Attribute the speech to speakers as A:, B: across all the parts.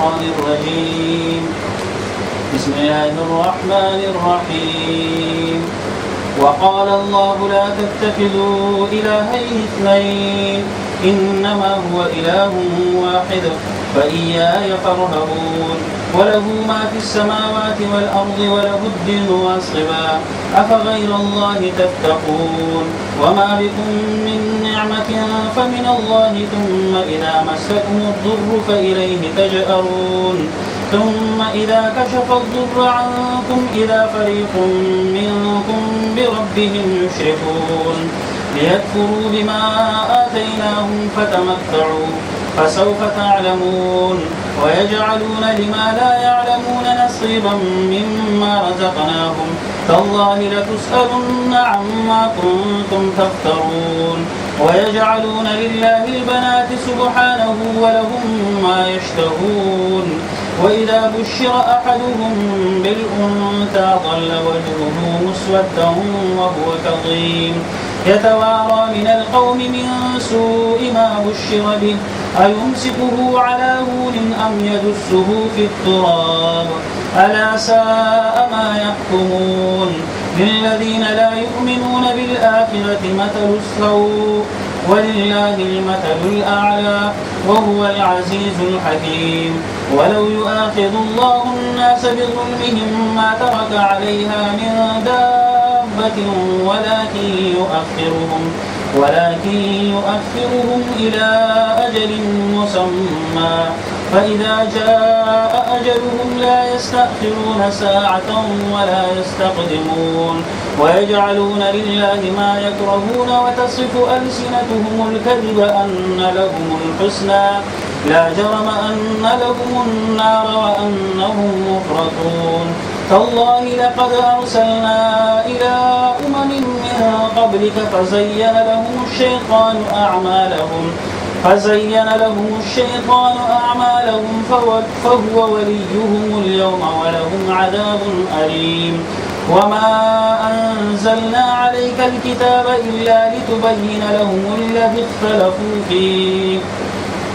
A: الشيطان الرجيم. بسم الله الرحمن الرحيم. وقال الله لا تتخذوا إلهين اثنين إنما هو إله واحد فإياي فارهبون وله ما في السماوات والأرض وله الدين واصبا أفغير الله تتقون وما بكم من نعمة فمن الله ثم إذا مسكم الضر فإليه تجأرون ثم إذا كشف الضر عنكم إذا فريق منكم بربهم يشركون ليكفروا بما آتيناهم فتمتعوا فسوف تعلمون ويجعلون لما لا يعلمون نصيبا مما رزقناهم تالله لتسألن عما كنتم تفترون ويجعلون لله البنات سبحانه ولهم ما يشتهون وإذا بشر أحدهم بالأنثى ظل وجهه مسودا وهو كظيم يتوارى من القوم من سوء ما بشر به أيمسكه على هون أم يدسه في التراب ألا ساء ما يحكمون للذين لا يؤمنون بالآخرة مثل السوء ولله المثل الأعلى وهو العزيز الحكيم ولو يؤاخذ الله الناس بظلمهم ما ترك عليها من دابة ولكن يؤخرهم إلى أجل مسمى فإذا جاء أجلهم لا يستأخرون ساعة ولا يستقدمون ويجعلون لله ما يكرهون وتصف ألسنتهم الكذب أن لهم الحسنى لا جرم أن لهم النار وأنهم مفرطون تالله لقد أرسلنا إلى أمم من قبلك فزين لهم الشيطان أعمالهم فهو وليهم اليوم ولهم عذاب أليم وما أنزلنا عليك الكتاب إلا لتبين لهم الذي اختلفوا فيه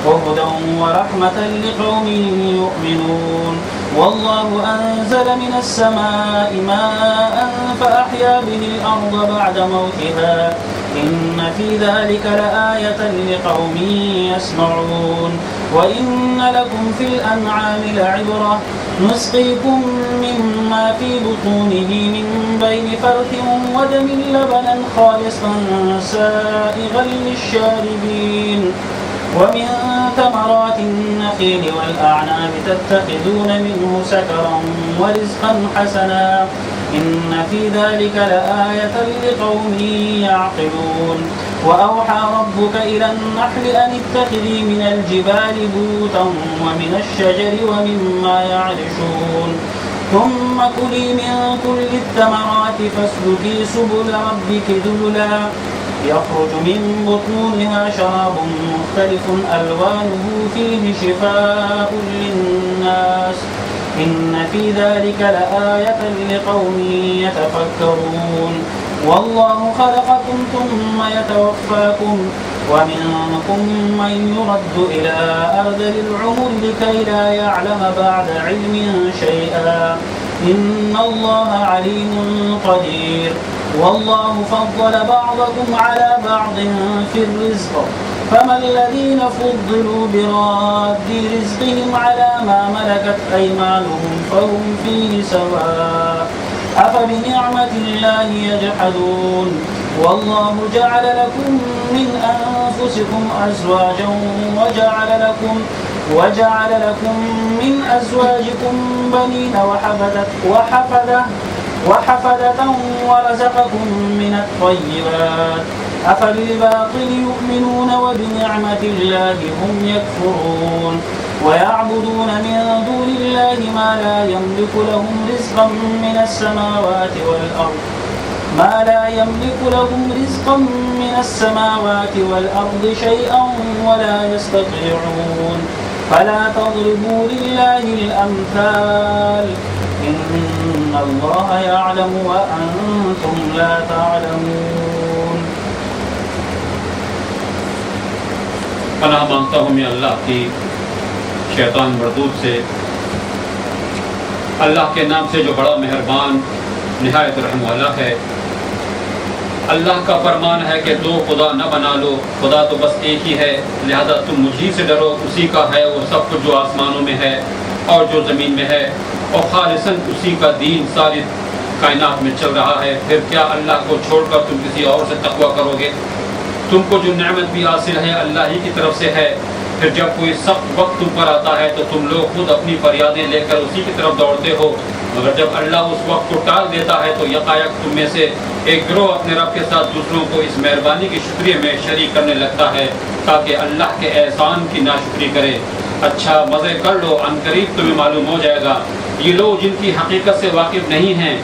A: وهدى ورحمة لقوم يؤمنون والله أنزل من السماء ماء فأحيا به الأرض بعد موتها إن في ذلك لآية لقوم يسمعون وإن لكم في الأنعام لعبرة نسقيكم مما في بطونه من بين فرث ودم لبنا خالصا سائغا للشاربين ومن ثمرات النخيل والأعناب تتخذون منه سكرا ورزقا حسنا إن في ذلك لآية لقوم يعقلون وأوحى ربك إلى النحل أن اتخذي من الجبال بيوتا ومن الشجر ومما يعرشون ثم كلي من كل الثمرات فاسلكي سبل ربك ذللا يخرج من بطونها شراب مختلف ألوانه فيه شفاء للناس إن في ذلك لآية لقوم يتفكرون والله خلقكم ثم يتوفاكم ومنكم من يرد إلى أرذل العمر لكي لا يعلم بعد علم شيئا إن الله عليم قدير والله فضل بعضكم على بعض في الرزق فما الذين فضلوا براد رزقهم على ما ملكت أيمانهم فهم فيه سواء أفبنعمة الله يجحدون والله جعل لكم من أنفسكم أزواجا وجعل لكم من أزواجكم بنين وحفدة ورزقكم من الطيبات أفبالباطل يؤمنون وبنعمة الله هم يكفرون ويعبدون من دون الله ما لا يملك لهم رزقا من السماوات والأرض شيئا ولا يستطيعون فلا تضربوا لله الأمثال إن الله يعلم وأنتم لا تعلمون.
B: پناہ مانگتا ہوں میں اللہ کی شیطان مردود سے۔ اللہ کے نام سے جو بڑا مہربان نہایت رحم والا ہے۔ اللہ کا فرمان ہے کہ دو خدا نہ بنا لو، خدا تو بس ایک ہی ہے، لہذا تم مجھی سے ڈرو، اسی کا ہے وہ سب کچھ جو آسمانوں میں ہے اور جو زمین میں ہے، اور خالصاً اسی کا دین ساری کائنات میں چل رہا ہے۔ پھر کیا اللہ کو چھوڑ کر تم کسی اور سے تقویٰ کرو گے؟ تم کو جو نعمت بھی حاصل ہے اللہ ہی کی طرف سے ہے۔ پھر جب کوئی سخت وقت تم پر آتا ہے تو تم لوگ خود اپنی فریادیں لے کر اسی کی طرف دوڑتے ہو، مگر جب اللہ اس وقت کو ٹال دیتا ہے تو یکایک تم میں سے ایک گروہ اپنے رب کے ساتھ دوسروں کو اس مہربانی کے شکریہ میں شریک کرنے لگتا ہے تاکہ اللہ کے احسان کی ناشکری کرے۔ اچھا مزے کر لو، عنقریب تمہیں معلوم ہو جائے گا۔ یہ لوگ جن کی حقیقت سے واقف نہیں ہیں،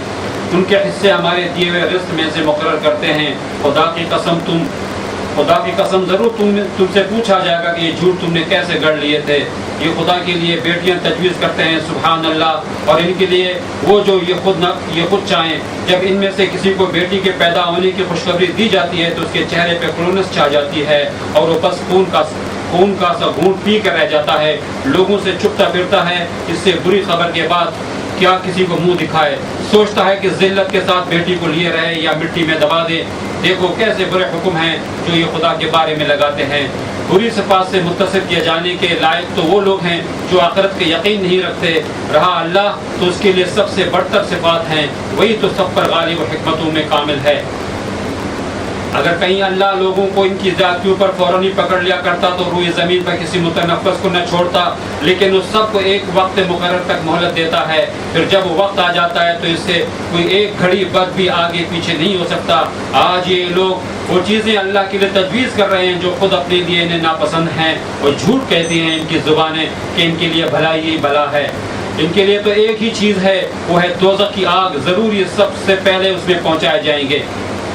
B: ان کے حصے ہمارے دیے ہوئے رزق میں سے مقرر کرتے ہیں۔ خدا کی قسم ضرور تم سے پوچھا جائے گا کہ یہ جھوٹ تم نے کیسے گڑھ لیے تھے۔ یہ خدا کے لیے بیٹیاں تجویز کرتے ہیں، سبحان اللہ، اور ان کے لیے وہ جو یہ خود چاہیں۔ جب ان میں سے کسی کو بیٹی کے پیدا ہونے کی خوشخبری دی جاتی ہے تو اس کے چہرے پہ کلونس چھا جاتی ہے اور وہ بس خون کا سا گھونٹ پی کر رہ جاتا ہے، لوگوں سے چھپتا پھرتا ہے۔ اس سے بری خبر کے بعد کیا کسی کو منہ دکھائے؟ سوچتا ہے کہ ذلت کے ساتھ بیٹی کو لیے رہے یا مٹی میں دبا دے۔ دیکھو کیسے برے حکم ہیں جو یہ خدا کے بارے میں لگاتے ہیں۔ بری صفات سے متصل کیے جانے کے لائق تو وہ لوگ ہیں جو آخرت کے یقین نہیں رکھتے۔ رہا اللہ تو اس کے لیے سب سے برتر صفات ہیں، وہی تو سب پر غالب و حکمتوں میں کامل ہے۔ اگر کہیں اللہ لوگوں کو ان کی ذاتیوں پر فوراً ہی پکڑ لیا کرتا تو روئے زمین پر کسی متنفس کو نہ چھوڑتا، لیکن اس سب کو ایک وقت مقرر تک مہلت دیتا ہے۔ پھر جب وہ وقت آ جاتا ہے تو اس سے کوئی ایک گھڑی بد بھی آگے پیچھے نہیں ہو سکتا۔ آج یہ لوگ وہ چیزیں اللہ کے لیے تجویز کر رہے ہیں جو خود اپنے لیے انہیں ناپسند ہیں، اور جھوٹ کہتی ہیں ان کی زبانیں کہ ان کے لیے بھلائی ہی بھلا ہے۔ ان کے لیے تو ایک ہی چیز ہے، وہ ہے دوزخ کی آگ، ضرور یہ سب سے پہلے اس میں پہنچائے جائیں گے۔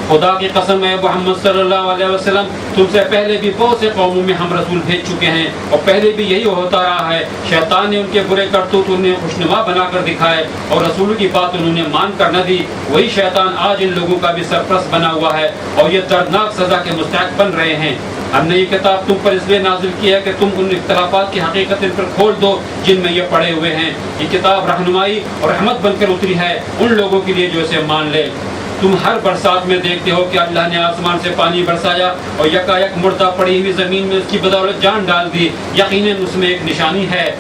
B: خدا کی قسم ہے محمد صلی اللہ علیہ وسلم، تم سے پہلے بھی بہت سے قوموں میں ہم رسول بھیج چکے ہیں، اور پہلے بھی یہی ہوتا رہا ہے۔ شیطان نے ان کے برے کرتوت انہیں خوشنما بنا کر دکھائے اور رسول کی بات انہوں نے مان کر نہ دی۔ وہی شیطان آج ان لوگوں کا بھی سرپرست بنا ہوا ہے اور یہ دردناک سزا کے مستحق بن رہے ہیں۔ ہم نے یہ کتاب تم پر اس لیے نازل کی ہے کہ تم ان اختلافات کی حقیقت ان پر کھول دو جن میں یہ پڑے ہوئے ہیں۔ یہ کتاب رہنمائی اور رحمت بن کر اتری ہے ان لوگوں کے لیے جو اسے مان لے۔ تم ہر برسات میں دیکھتے ہو کہ اللہ نے آسمان سے پانی برسایا اور یکایک مردہ پڑی ہوئی زمین میں اس کی بدولت جان ڈال دی۔ یقیناً اس میں ایک نشانی ہے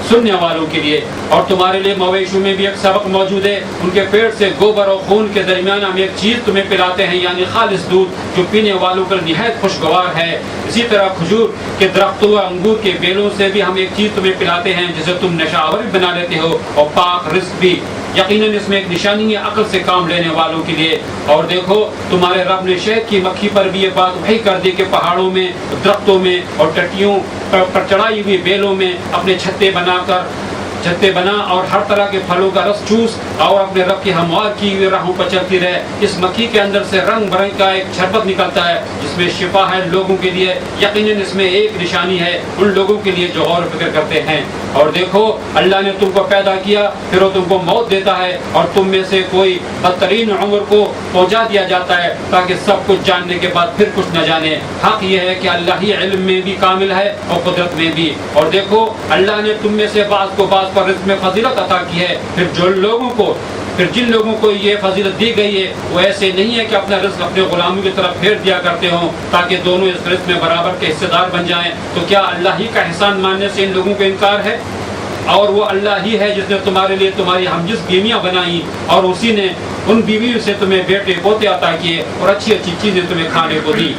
B: سننے والوں کے لیے، اور تمہارے لیے مویشوں میں بھی ایک سبق موجود ہے۔ ان کے پیٹ سے گوبر اور خون کے درمیان ہم ایک چیز تمہیں پلاتے ہیں، یعنی خالص دودھ جو پینے والوں پر نہایت خوشگوار ہے۔ اسی طرح کھجور کے درختوں اور انگور کے بیلوں سے بھی ہم ایک چیز تمہیں پلاتے ہیں جسے تم نشاور بھی بنا لیتے ہو، اور پاک رزق بھی۔ یقیناً اس میں ایک نشانی ہے عقل سے کام لینے والوں کے لیے۔ اور دیکھو تمہارے رب نے شہد کی مکھی پر بھی یہ بات وحی کر دی کہ پہاڑوں میں، درختوں میں اور ٹٹیوں پر چڑھائی ہوئی بیلوں میں اپنے چھتے بنا اور ہر طرح کے پھلوں کا رس چوس اور اپنے رب کی ہموار کی ہوئی راہوں پر چلتی رہے۔ اس مکھی کے اندر سے رنگ برنگ کا ایک شربت نکلتا ہے جس میں شفا ہے لوگوں کے لیے۔ یقیناً اس میں ایک نشانی ہے ان لوگوں کے لیے جو غور و فکر کرتے ہیں۔ اور دیکھو اللہ نے تم کو پیدا کیا، پھر وہ تم کو موت دیتا ہے اور تم میں سے کوئی بدترین عمر کو پہنچا دیا جاتا ہے تاکہ سب کچھ جاننے کے بعد پھر کچھ نہ جانے۔ حق یہ ہے کہ اللہ ہی علم میں بھی کامل ہے اور قدرت میں بھی۔ اور دیکھو اللہ نے تم میں سے بعض کو بعض پر رزق میں فضیلت عطا کی ہے۔ پھر جن لوگوں کو یہ فضیلت دی گئی ہے وہ ایسے نہیں ہے کہ اپنا رزق اپنے غلاموں کی طرف پھیر دیا کرتے ہوں تاکہ دونوں اس رزق میں برابر کے حصے دار بن جائیں۔ تو کیا اللہ ہی کا احسان ماننے سے ان لوگوں کو انکار ہے؟ اور وہ اللہ ہی ہے جس نے تمہارے لیے تمہاری ہمجنس بیویاں بنائیں اور اسی نے ان بیویوں سے تمہیں بیٹے پوتے عطا کیے اور اچھی اچھی چیزیں تمہیں کھانے کو دی۔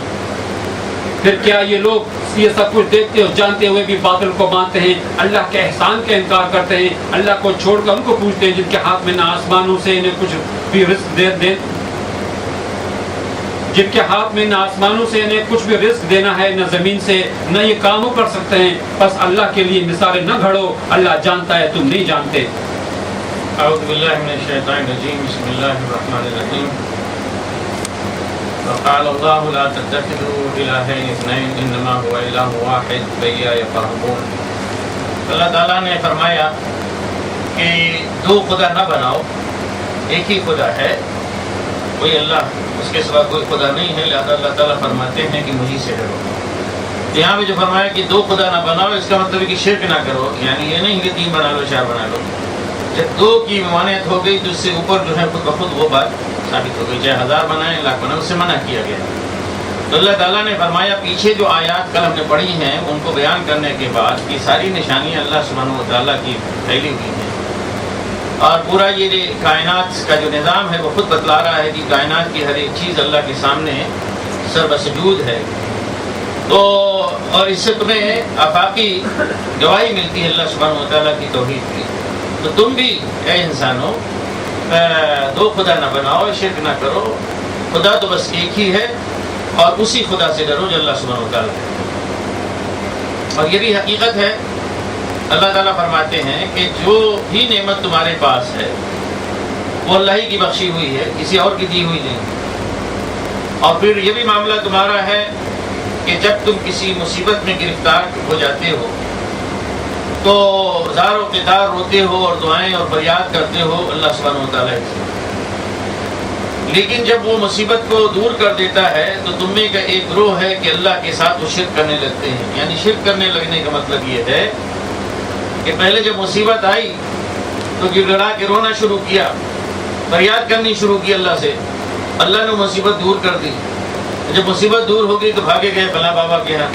B: پھر کیا یہ لوگ یہ سب کچھ دیکھتے اور جانتے ہوئے بھی باطل کو مانتے ہیں، اللہ کے احسان کا انکار کرتے ہیں، اللہ کو چھوڑ کر ان کو پوچھتے ہیں جن کے ہاتھ میں نہ آسمانوں سے انہیں کچھ بھی رزق دینا ہے نہ زمین سے، نہ یہ کاموں کر سکتے ہیں۔ بس اللہ کے لیے مثالیں نہ گھڑو، اللہ جانتا ہے تم نہیں جانتے۔
C: اعوذ باللہ من الشیطان الرجیم، بسم اللہ الرحمن الرحیم۔ وقال اللہ لا تتخذوا الہین اثنین انما هو الہ واحد فإیایا فارہبون۔ اللہ تعالیٰ نے فرمایا کہ دو خدا نہ بناؤ، ایک ہی خدا ہے، وہی اللہ، اس کے سوا کوئی خدا نہیں ہے، لہذا اللہ تعالیٰ فرماتے ہیں کہ مجھے سے ڈرو۔ یہاں پہ جو فرمایا کہ دو خدا نہ بناؤ، اس کا مطلب ہے کہ شرک نہ کرو، یعنی یہ نہیں کہ 3 بنا لو 4 بنا لو. جب 2 کی ممانعت ہو گئی تو اس سے اوپر جو ہے خود بخود وہ بات ثابت ہو گئی، چاہے 1000 بنائیں 1,00,000 بنائیں، اس سے منع کیا گیا. تو اللہ تعالیٰ نے فرمایا پیچھے جو آیات کل ہم نے پڑھی ہیں ان کو بیان کرنے کے بعد کہ ساری نشانیاں اللہ سبحانہ و تعالیٰ کی پھیلی ہوئی ہیں، اور پورا یہ کائنات کا جو نظام ہے وہ خود بتلا رہا ہے کہ کائنات کی ہر ایک چیز اللہ کے سامنے سربسجود ہے. تو اور اس سے تمہیں آفاقی گواہی ملتی ہے اللہ سبحانہ و تعالیٰ کی توحید کی. تو تم بھی اے انسانوں 2 خدا نہ بناؤ، شرک نہ کرو، خدا تو بس ایک ہی ہے، اور اسی خدا سے ڈرو جو اللہ سبحانہ و تعالیٰ ہے. اور یہ بھی حقیقت ہے، اللہ تعالیٰ فرماتے ہیں کہ جو بھی نعمت تمہارے پاس ہے وہ اللہ ہی کی بخشی ہوئی ہے، کسی اور کی دی ہوئی نہیں. اور پھر یہ بھی معاملہ تمہارا ہے کہ جب تم کسی مصیبت میں گرفتار ہو جاتے ہو تو زار و قطار روتے ہو اور دعائیں اور فریاد کرتے ہو اللہ سبحانہ و تعالیٰ سے. لیکن جب وہ مصیبت کو دور کر دیتا ہے تو تم میں کا ایک گروہ ہے کہ اللہ کے ساتھ وہ شرک کرنے لگتے ہیں. یعنی شرک کرنے لگنے کا مطلب یہ ہے کہ پہلے جب مصیبت آئی تو گڑ گڑا کے رونا شروع کیا، فریاد کرنی شروع کی اللہ سے، اللہ نے مصیبت دور کر دی. جب مصیبت دور ہو گئی تو بھاگے گئے فلاں بابا کے یہاں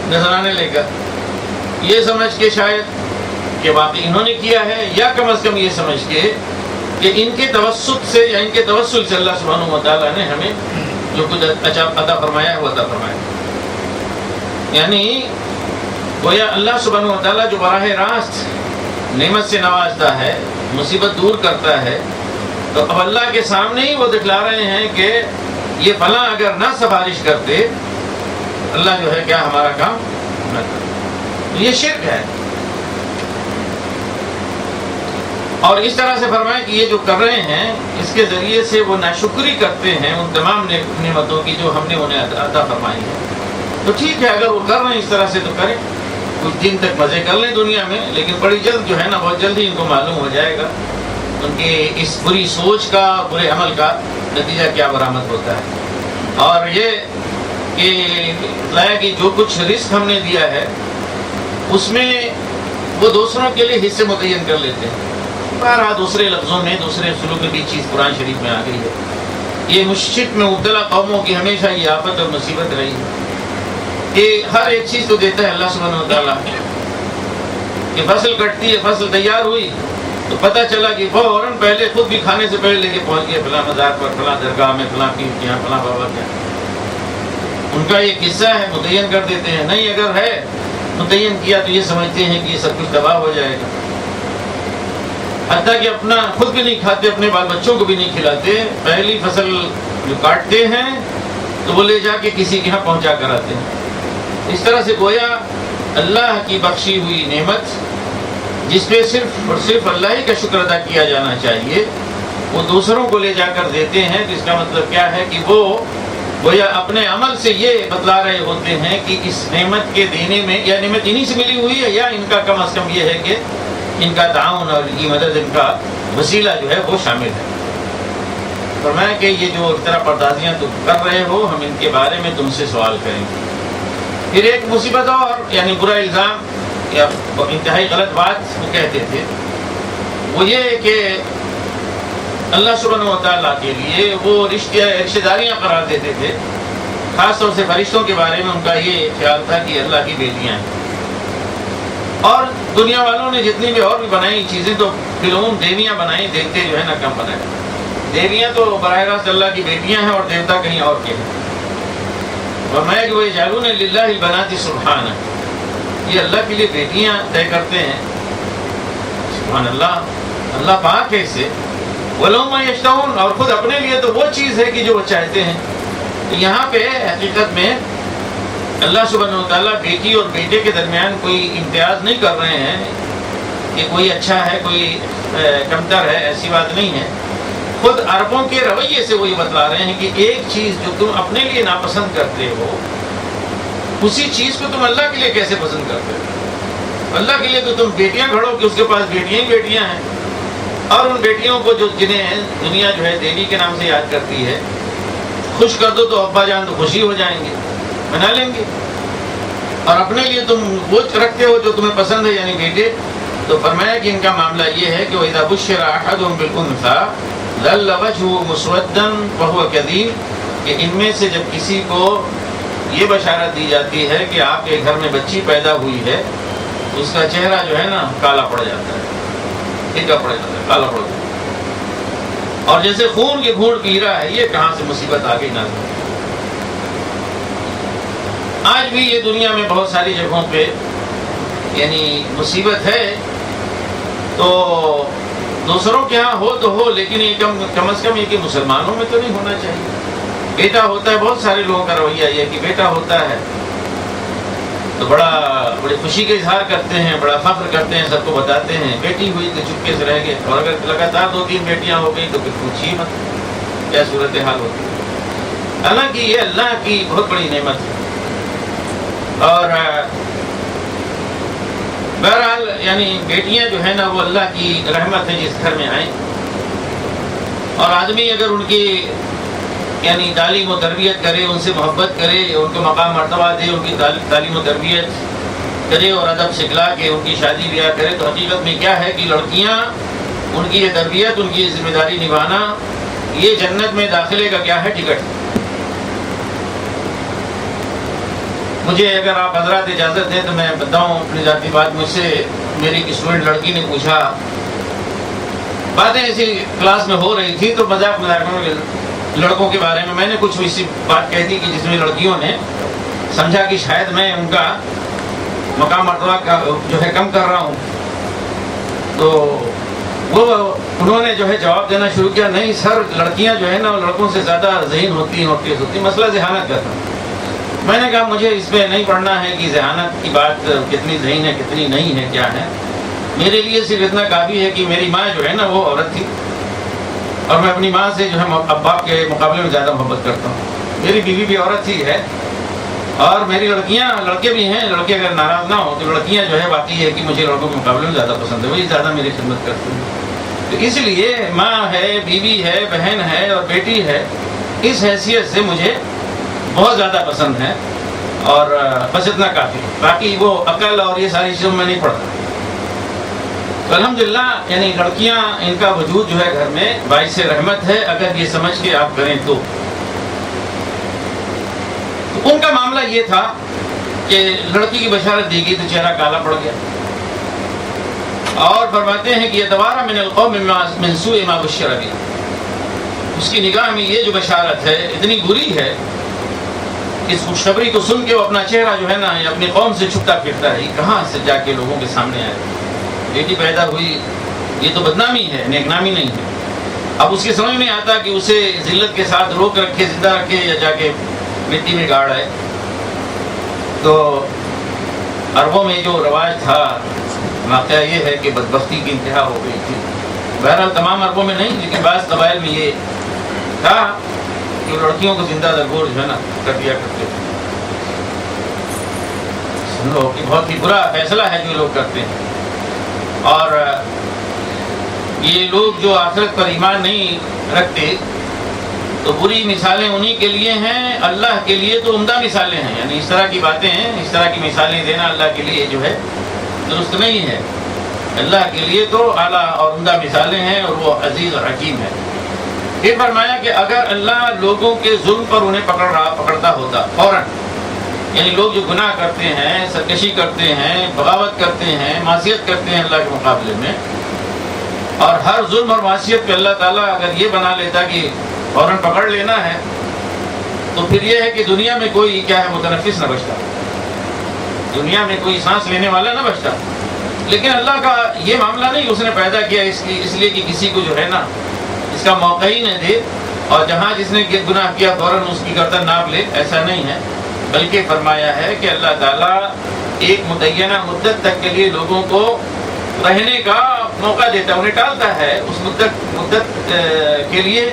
C: نذرانے لے کر، یہ سمجھ کے شاید کہ واقعی انہوں نے کیا ہے، یا کم از کم یہ سمجھ کے کہ ان کے توسط سے یا ان کے توسل سے اللہ سبحانہ و تعالیٰ نے ہمیں جو کچھ عطا فرمایا ہے وہ عطا فرمایا. یعنی گویا اللہ سبحانہ و تعالیٰ جو براہ راست نعمت سے نوازتا ہے، مصیبت دور کرتا ہے، تو اب اللہ کے سامنے ہی وہ دکھلا رہے ہیں کہ یہ فلاں اگر نہ سفارش کرتے اللہ جو ہے کیا ہمارا کام نہ کرتا. تو یہ شرک ہے. اور اس طرح سے فرمایا کہ یہ جو کر رہے ہیں اس کے ذریعے سے وہ ناشکری کرتے ہیں ان تمام نعمتوں کی جو ہم نے انہیں عطا فرمائی ہے. تو ٹھیک ہے، اگر وہ کر رہے ہیں اس طرح سے تو کریں، کچھ دن تک مزے کر لیں دنیا میں، لیکن بڑی جلد جو ہے نا بہت جلد ہی ان کو معلوم ہو جائے گا ان کی اس بری سوچ کا، برے عمل کا نتیجہ کیا برآمد ہوتا ہے. اور یہ کہ بتایا کہ جو کچھ رزق ہم نے دیا ہے اس میں وہ دوسروں کے لیے حصے متعین کر لیتے ہیں. بارہ دوسرے لفظوں میں دوسرے سلوک میں بھی چیز قرآن شریف میں آ گئی ہے. یہ مشرک میں مبتلا قوموں کی ہمیشہ یہ آفت اور مصیبت رہی ہے کہ ہر ایک چیز تو دیتا ہے اللہ سبحانہ و تعالیٰ. کہ فصل کٹتی ہے، فصل تیار ہوئی تو پتہ چلا کہ فوراً پہلے خود بھی کھانے سے پہلے لے کے پہنچ گئے فلاں مزار پر، فلاں درگاہ میں، فلاں پیر کے یہاں، فلاں بابا کے یہاں. ان کا یہ قصہ ہے، متعین کر دیتے ہیں. نہیں اگر ہے متعین کیا تو یہ سمجھتے ہیں کہ یہ سب کچھ تباہ ہو جائے گا. حتیٰ کہ اپنا خود بھی نہیں کھاتے، اپنے بال بچوں کو بھی نہیں کھلاتے. پہلی فصل جو کاٹتے ہیں تو وہ لے جا کے کسی کے یہاں پہنچا کر آتے ہیں. اس طرح سے گویا اللہ کی بخشی ہوئی نعمت جس پہ صرف اور صرف اللہ ہی کا شکر ادا کیا جانا چاہیے، وہ دوسروں کو لے جا کر دیتے ہیں. تو اس کا مطلب کیا ہے کہ وہ گویا اپنے عمل سے یہ بتلا رہے ہوتے ہیں کہ اس نعمت کے دینے میں یا نعمت انہی سے ملی ہوئی ہے، یا ان کا کم از کم یہ ہے کہ ان کا تعاون اور ان کی مدد، ان کا وسیلہ جو ہے وہ شامل ہے. فرمایا کہ یہ جو اس طرح پردازیاں تم کر رہے ہو ہم ان کے بارے میں تم سے سوال کریں گے. پھر ایک مصیبت اور یعنی برا الزام یا انتہائی غلط بات وہ کہتے تھے، وہ یہ کہ اللہ سبحانہ و تعالیٰ کے لیے وہ رشتہ داریاں قرار دیتے تھے. خاص طور سے فرشتوں کے بارے میں ان کا یہ خیال تھا کہ اللہ کی بیٹیاں ہیں. اور دنیا والوں نے جتنی بھی اور بھی بنائی چیزیں تو فلوم دیویاں بنائی، دیوتے جو ہے نا کم بنائے. دیویاں تو براہ راست اللہ کی بیٹیاں ہیں اور دیوتا کہیں اور کے ہیں. فرمایا کہ وہ یجعلون للہ البنات سبحانہ، یہ اللہ کے لیے بیٹیاں طے کرتے ہیں. سبحان اللہ، اللہ پاک ہے اس سے. وَلَهُم مَا يَشْتَهُونَ، اور خود اپنے لیے تو وہ چیز ہے کہ جو وہ چاہتے ہیں. تو یہاں پہ حقیقت میں اللہ سبحانہ و تعالیٰ بیٹی اور بیٹے کے درمیان کوئی امتیاز نہیں کر رہے ہیں کہ کوئی اچھا ہے کوئی کمتر ہے، ایسی بات نہیں ہے. خود عربوں کے رویے سے وہ یہ بتلا رہے ہیں کہ ایک چیز جو تم اپنے لیے ناپسند کرتے ہو اسی چیز کو تم اللہ کے لیے کیسے پسند کرتے ہو. اللہ کے لیے تو تم بیٹیاں گھڑو کہ اس کے پاس بیٹیاں ہی بیٹیاں ہیں، اور ان بیٹیوں کو جو جنہیں دنیا جو ہے دیوی کے نام سے یاد کرتی ہے خوش کر دو تو ابا جان تو خوشی ہو جائیں گے، منا لیں گے. اور اپنے لیے تم وہ رکھتے ہو جو تمہیں پسند ہے یعنی بیٹے. تو فرمایا کہ ان کا معاملہ یہ ہے کہ وَإِذَا بُشِّرَ أَحَدُهُم بِالْأُنثَىٰ ظَلَّ وَجْهُهُ مُسْوَدًّا وَهُوَ كَظِيمٌ، کہ ان میں سے جب کسی کو یہ بشارت دی جاتی ہے کہ آپ کے گھر میں بچی پیدا ہوئی ہے تو اس کا چہرہ جو ہے نا کالا پڑ جاتا ہے، پھیکا پڑ جاتا ہے، کالا پڑ جاتا ہے، اور جیسے خون کے گھونٹ پی رہا ہے. یہ کہاں سے مصیبت آ گئی نازل. آج بھی یہ دنیا میں بہت ساری جگہوں پہ یعنی مصیبت ہے. تو دوسروں کے ہاں ہو تو ہو، لیکن یہ کم از کم یہ کہ مسلمانوں میں تو نہیں ہونا چاہیے. بیٹا ہوتا ہے، بہت سارے لوگوں کا رویہ یہ کہ بیٹا ہوتا ہے تو بڑی خوشی کا اظہار کرتے ہیں، بڑا فخر کرتے ہیں، سب کو بتاتے ہیں. بیٹی ہوئی تو چپکے سے رہ گئے، اور اگر لگاتار 2-3 بیٹیاں ہو گئی تو پھر پوچھیے مت کیا صورتحال ہوتی ہے. حالانکہ یہ اللہ کی بہت بڑی نعمت ہے. اور بہرحال یعنی بیٹیاں جو ہیں نا وہ اللہ کی رحمت ہے جس گھر میں آئیں. اور آدمی اگر ان کی یعنی تعلیم و تربیت کرے، ان سے محبت کرے، ان کو مقام مرتبہ دے، ان کی تعلیم و تربیت کرے اور ادب سکھلا کے ان کی شادی بیاہ کرے، تو حقیقت میں کیا ہے کہ لڑکیاں ان کی یہ تربیت، ان کی یہ ذمہ داری نبھانا، یہ جنت میں داخلے کا کیا ہے ٹکٹ. مجھے اگر آپ حضرات اجازت دیں تو میں بتاؤں اپنی ذاتی بات. مجھ سے میری ایک اسٹوڈنٹ لڑکی نے پوچھا، باتیں ایسی کلاس میں ہو رہی تھی تو مذاق میں لڑکوں کے بارے میں نے کچھ ایسی بات کہہ دی کہ جس میں لڑکیوں نے سمجھا کہ شاید میں ان کا مقام مرتبہ کا جو ہے کم کر رہا ہوں. تو انہوں نے جو ہے جواب دینا شروع کیا، نہیں سر، لڑکیاں جو ہے نا لڑکوں سے زیادہ ذہین ہوتی ہیں اور تیز ہوتی ہیں. مسئلہ ذہانت کا تھا. میں نے کہا مجھے اس پہ نہیں پڑھنا ہے کہ ذہانت کی بات کتنی ذہین ہے کتنی نہیں ہے کیا ہے. میرے لیے صرف اتنا کافی ہے کہ میری ماں جو ہے نا وہ عورت تھی، اور میں اپنی ماں سے جو ہے ابا کے مقابلے میں زیادہ محبت کرتا ہوں. میری بیوی بھی عورت ہی ہے، اور میری لڑکیاں، لڑکے بھی ہیں، لڑکے اگر ناراض نہ ہو تو لڑکیاں جو ہے واقعی ہے کہ مجھے لڑکوں کے مقابلے میں زیادہ پسند ہے، وہی زیادہ میری خدمت کرتی ہیں. تو اس لیے ماں ہے، بیوی ہے، بہن ہے اور بیٹی ہے، اس حیثیت سے مجھے بہت زیادہ پسند ہے. اور بس اتنا کافی ہے. باقی وہ عقل اور یہ ساری چیزوں میں نہیں پڑھتا. تو الحمدللہ یعنی لڑکیاں، ان کا وجود جو ہے گھر میں باعث رحمت ہے اگر یہ سمجھ کے آپ کریں تو. ان کا معاملہ یہ تھا کہ لڑکی کی بشارت دی گئی تو چہرہ کالا پڑ گیا، اور فرماتے ہیں کہ یتوارا من القوم من سوء ما بشر به. اس کی نگاہ میں یہ جو بشارت ہے اتنی بری ہے، اس خوشخبری کو سن کے وہ اپنا چہرہ جو ہے نا اپنی قوم سے چھپتا پھرتا ہے. کہاں سے جا کے لوگوں کے سامنے آئے، بیٹی پیدا ہوئی، یہ تو بدنامی ہے، نیک نامی نہیں ہے. اب اس کی سمجھ میں آتا کہ اسے ذلت کے ساتھ روک رکھے، زندہ رکھے، یا جا کے مٹی میں گاڑ ہے. تو عربوں میں جو رواج تھا، واقعہ یہ ہے کہ بدبختی کی انتہا ہو گئی تھی. بہرحال تمام عربوں میں نہیں، لیکن بعض قبائل میں یہ تھا کہ لڑکیوں کو زندہ درگور جو ہے نا کر دیا کرتے تھے. سنو کہ بہت ہی برا فیصلہ ہے جو لوگ کرتے ہیں. اور یہ لوگ جو آخرت پر ایمان نہیں رکھتے تو بری مثالیں انہی کے لیے ہیں، اللہ کے لیے تو عمدہ مثالیں ہیں. یعنی اس طرح کی باتیں ہیں، اس طرح کی مثالیں دینا اللہ کے لیے جو ہے درست نہیں ہے. اللہ کے لیے تو اعلیٰ اور عمدہ مثالیں ہیں، اور وہ عزیز اور حکیم ہے. پھر فرمایا کہ اگر اللہ لوگوں کے ظلم پر انہیں پکڑتا ہوتا فوراً، یعنی لوگ جو گناہ کرتے ہیں، سرکشی کرتے ہیں، بغاوت کرتے ہیں، معصیت کرتے ہیں اللہ کے مقابلے میں، اور ہر ظلم اور معصیت پہ اللہ تعالیٰ اگر یہ بنا لیتا کہ فوراً پکڑ لینا ہے، تو پھر یہ ہے کہ دنیا میں کوئی کیا ہے متنفس نہ بچتا، دنیا میں کوئی سانس لینے والا نہ بچتا. لیکن اللہ کا یہ معاملہ نہیں، اس نے پیدا کیا اس لیے کہ کسی کو جو ہے نا اس کا موقع ہی نہ دے، اور جہاں جس نے گناہ کیا فوراً اس کی گردن ناپ لے، ایسا نہیں ہے. بلکہ فرمایا ہے کہ اللہ تعالیٰ ایک متعینہ مدت تک کے لیے لوگوں کو رہنے کا موقع دیتا ہے، انہیں ٹالتا ہے اس مدت کے لیے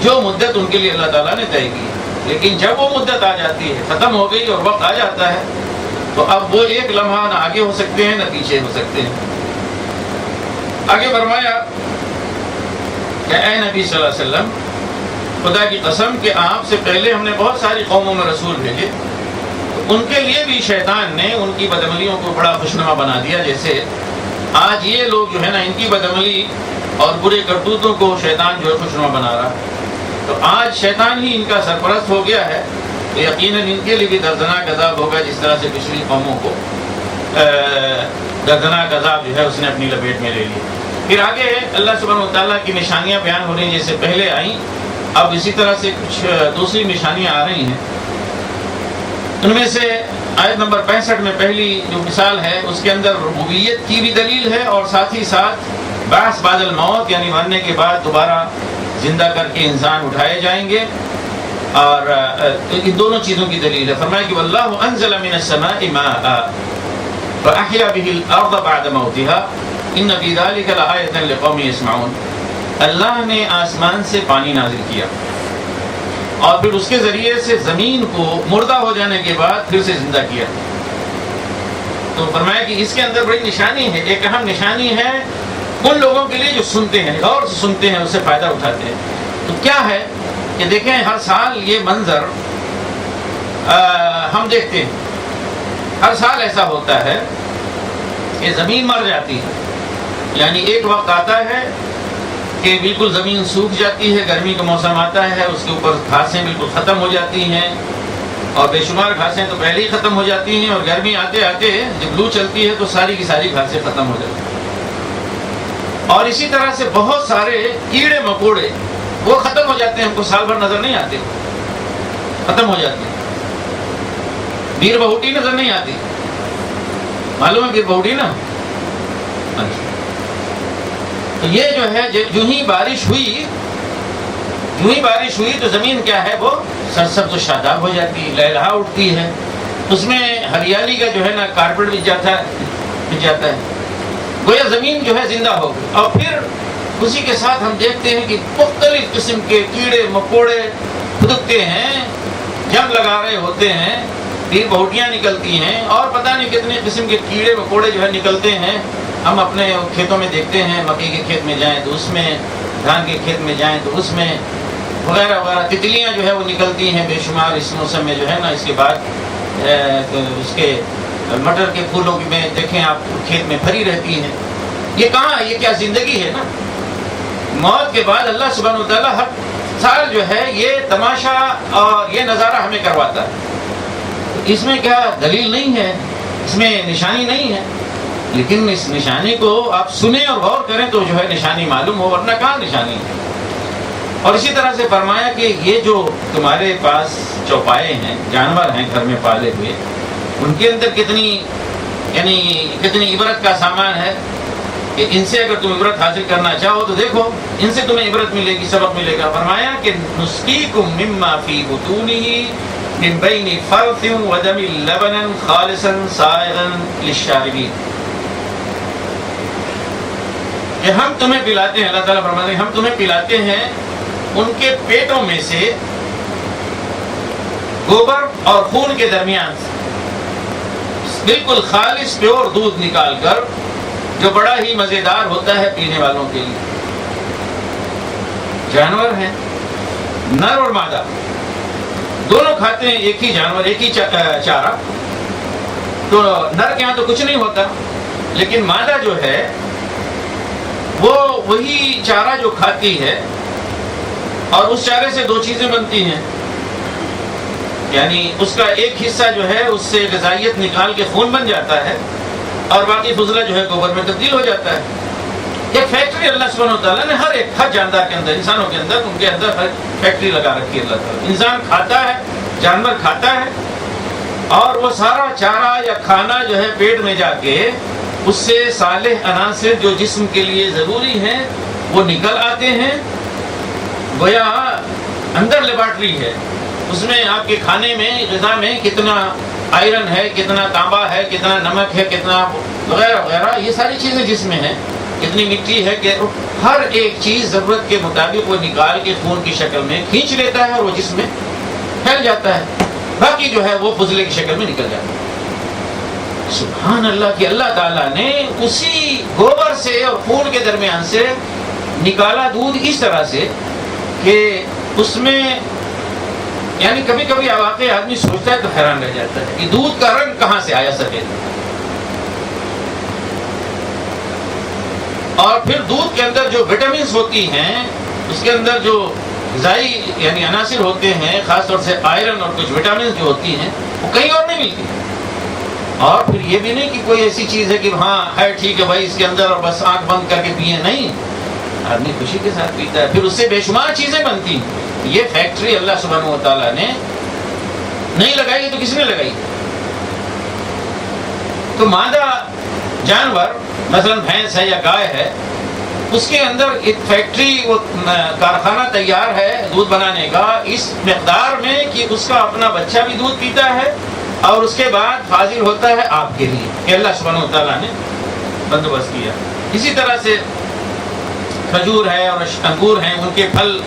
C: جو مدت ان کے لیے اللہ تعالیٰ نے طے کی. لیکن جب وہ مدت آ جاتی ہے، ختم ہو گئی اور وقت آ جاتا ہے، تو اب وہ ایک لمحہ نہ آگے ہو سکتے ہیں نہ پیچھے ہو سکتے ہیں. آگے فرمایا کہ اے نبی صلی اللہ علیہ وسلم، خدا کی قسم کہ آپ سے پہلے ہم نے بہت ساری قوموں میں رسول بھیجے، تو ان کے لیے بھی شیطان نے ان کی بدعملیوں کو بڑا خوشنما بنا دیا. جیسے آج یہ لوگ جو ہے نا ان کی بدعملی اور برے کرتوتوں کو شیطان جو ہے خوشنما بنا رہا. تو آج شیطان ہی ان کا سرپرست ہو گیا ہے. تو یقیناً ان کے لیے بھی دردناک عذاب ہوگا جس طرح سے پچھلی قوموں کو دردناک عذاب جو ہے اس نے اپنی لپیٹ میں لے لی. پھر آگے اللہ سبحانہ و تعالیٰ کی نشانیاں بیان ہو رہی ہیں جیسے پہلے آئیں, اب اسی طرح سے کچھ دوسری نشانیاں آ رہی ہیں. ان میں سے آیت نمبر 65 میں پہلی جو مثال ہے اس کے اندر ربوبیت کی بھی دلیل ہے اور ساتھ ہی ساتھ بعث بعد الموت یعنی مرنے کے بعد دوبارہ زندہ کر کے انسان اٹھائے جائیں گے, اور ان دونوں چیزوں کی دلیل ہے. فرمایا کہ واللہ انزل من السماء ماء فاحیا به الارض بعد موتها ان فی ذلک لآیۃ لقوم یسمعون. اللہ نے آسمان سے پانی نازل کیا اور پھر اس کے ذریعے سے زمین کو مردہ ہو جانے کے بعد پھر سے زندہ کیا. تو فرمایا کہ اس کے اندر بڑی نشانی ہے, ایک اہم نشانی ہے ان لوگوں کے لیے جو سنتے ہیں, غور سے سنتے ہیں, اس سے فائدہ اٹھاتے ہیں. تو کیا ہے کہ دیکھیں ہر سال یہ منظر ہم دیکھتے ہیں, ہر سال ایسا ہوتا ہے کہ زمین مر جاتی ہے. یعنی ایک وقت آتا ہے کہ بالکل زمین سوکھ جاتی ہے, گرمی کا موسم آتا ہے, اس کے اوپر گھاسیں بالکل ختم ہو جاتی ہیں, اور بے شمار گھاسیں تو پہلے ہی ختم ہو جاتی ہیں, اور گرمی آتے آتے جب لو چلتی ہے تو ساری کی ساری گھاسیں ختم ہو جاتی ہیں. اور اسی طرح سے بہت سارے کیڑے مکوڑے وہ ختم ہو جاتے ہیں, ہم کو سال بھر نظر نہیں آتے, ختم ہو جاتے ہیں. بیر بہوٹی نظر نہیں آتی, معلوم ہے بیر بہوٹی نا. تو یہ جو ہے جو ہی بارش ہوئی تو زمین کیا ہے وہ سرسبز و شاداب ہو جاتی ہے, لہلہا اٹھتی ہے, اس میں ہریالی کا جو ہے نا کارپیٹ بچ جاتا ہے, گویا زمین جو ہے زندہ ہو گئی. اور پھر اسی کے ساتھ ہم دیکھتے ہیں کہ مختلف قسم کے کیڑے مکوڑے پھدکتے ہیں, جنگ لگا رہے ہوتے ہیں, پھر بہوٹیاں نکلتی ہیں, اور پتہ نہیں کتنے قسم کے کیڑے مکوڑے جو ہے نکلتے ہیں. ہم اپنے کھیتوں میں دیکھتے ہیں, مکئی کے کھیت میں جائیں تو اس میں, دھان کے کھیت میں جائیں تو اس میں, وغیرہ وغیرہ. تتلیاں جو ہے وہ نکلتی ہیں بے شمار اس موسم میں جو ہے نا. اس کے بعد اس کے مٹر کے پھولوں میں دیکھیں آپ کھیت میں بھری رہتی ہیں. یہ کہاں, یہ کیا زندگی ہے نا. موت کے بعد اللہ سبحانہ و تعالیٰ ہر سال جو ہے یہ تماشا اور یہ نظارہ ہمیں کرواتا ہے. اس میں کیا دلیل نہیں ہے, اس میں نشانی نہیں ہے, لیکن اس نشانی کو آپ سنیں اور غور کریں تو جو ہے نشانی معلوم ہو, ورنہ کہاں نشانی ہے. اور اسی طرح سے فرمایا کہ یہ جو تمہارے پاس چوپائے ہیں, جانور ہیں گھر میں پالے ہوئے, ان کے اندر کتنی عبرت کا سامان ہے کہ ان سے اگر تم عبرت حاصل کرنا چاہو تو دیکھو ان سے تمہیں عبرت ملے گی, سبق ملے گا. فرمایا کہ نسقیکم مما فی بطونہ من بین فرث ودم لبنا خالصا سائغا للشاربین. کہ ہم تمہیں پلاتے ہیں, اللہ تعالیٰ فرماتے ہیں ہم تمہیں پلاتے ہیں ان کے پیٹوں میں سے گوبر اور خون کے درمیان سے بالکل خالص پیور دودھ نکال کر, جو بڑا ہی مزیدار ہوتا ہے پینے والوں کے لیے. جانور ہیں, نر اور مادہ دونوں کھاتے ہیں ایک ہی جانور, ایک ہی چارہ. تو نر کے ہاں تو کچھ نہیں ہوتا, لیکن مادہ جو ہے وہ وہی چارہ جو کھاتی ہے, اور اس چارے سے دو چیزیں بنتی ہیں. یعنی اس کا ایک حصہ جو ہے اس سے غذائیت نکال کے خون بن جاتا ہے, اور باقی فضلہ جو ہے گوبر میں تبدیل ہو جاتا ہے. ایک فیکٹری اللہ سبحانہ و تعالیٰ نے ہر جاندار کے اندر, انسانوں کے اندر, ان کے اندر ہر فیکٹری لگا رکھی ہے اللہ تعالیٰ. انسان کھاتا ہے, جانور کھاتا ہے, اور وہ سارا چارہ یا کھانا جو ہے پیٹ میں جا کے اس سے صالح عناصر جو جسم کے لیے ضروری ہیں وہ نکل آتے ہیں. گویا اندر لیبارٹری ہے, اس میں آپ کے کھانے میں, غذا میں کتنا آئرن ہے, کتنا تانبا ہے, کتنا نمک ہے, کتنا وغیرہ وغیرہ, یہ ساری چیزیں جس میں ہیں, کتنی مٹی ہے, کہ ہر ایک چیز ضرورت کے مطابق وہ نکال کے خون کی شکل میں کھینچ لیتا ہے اور وہ جسم میں پھیل جاتا ہے. باقی جو ہے وہ فضلے کی شکل میں نکل جاتا ہے. سبحان اللہ کہ اللہ تعالیٰ نے اسی گوبر سے اور خون کے درمیان سے نکالا دودھ اس طرح سے کہ اس میں یعنی کبھی کبھی واقعی آدمی سوچتا ہے تو حیران رہ جاتا ہے کہ دودھ کا رنگ کہاں سے آیا سفید، اور پھر دودھ کے اندر جو وٹامنس ہوتی ہیں، اس کے اندر جو غذائی یعنی عناصر ہوتے ہیں، خاص طور سے آئرن اور کچھ وٹامنس جو ہوتی ہیں، وہ کہیں اور نہیں ملتی۔ اور پھر یہ بھی نہیں کہ کوئی ایسی چیز ہے کہ ہاں ہے ٹھیک ہے بھائی اس کے اندر اور بس آنکھ بند کر کے پیے، نہیں، آدمی خوشی کے ساتھ پیتا ہے، پھر اس سے بے شمار چیزیں بنتی ہیں۔ یہ فیکٹری اللہ سبحانہ و تعالیٰ نے نہیں لگائی تو کس نے لگائی؟ تو مادہ جانور مثلا بھینس ہے یا گائے ہے، اس کے اندر ایک فیکٹری، وہ کارخانہ تیار ہے دودھ بنانے کا اس مقدار میں کہ اس کا اپنا بچہ بھی دودھ پیتا ہے اور اس کے بعد حاضر ہوتا ہے آپ کے لیے، کہ اللہ سبحانہ و تعالیٰ نے بندوبست کیا۔ اسی طرح سے کھجور ہے اور انگور ہیں، ان کے پھل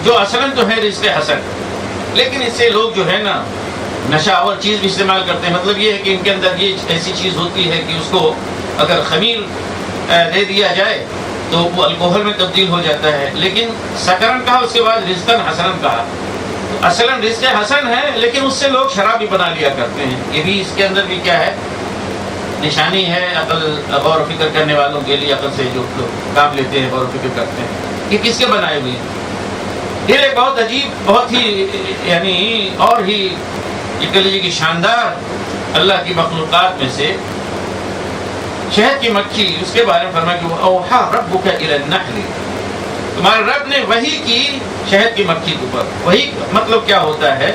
C: جو اصلاً تو ہے رزق حسن، لیکن اس سے لوگ جو ہے نا نشہ اور چیز بھی استعمال کرتے ہیں۔ مطلب یہ ہے کہ ان کے اندر یہ ایسی چیز ہوتی ہے کہ اس کو اگر خمیر دے دیا جائے تو وہ الکوہل میں تبدیل ہو جاتا ہے، لیکن سکرن کہا، اس کے بعد رزقاً حسن کہا۔ اصلاً رزق حسن ہے، لیکن اس سے لوگ شراب بھی بنا لیا کرتے ہیں۔ یہ بھی اس کے اندر بھی کیا ہے، نشانی ہے عقل، غور و فکر کرنے والوں کے لیے، عقل سے جو لوگ کام لیتے ہیں، غور و فکر کرتے ہیں کہ کس کے بنائے ہوئے ہیں۔ یہ ایک بہت عجیب، بہت ہی یعنی اور ہی یہ کہہ لیجیے کہ شاندار اللہ کی مخلوقات میں سے شہد کی مکھی، اس کے بارے میں فرمایا کہ اوحا ربک الی النحل، تمہارے رب نے وحی کی شہد کی مکھی کے اوپر۔ وحی مطلب کیا ہوتا ہے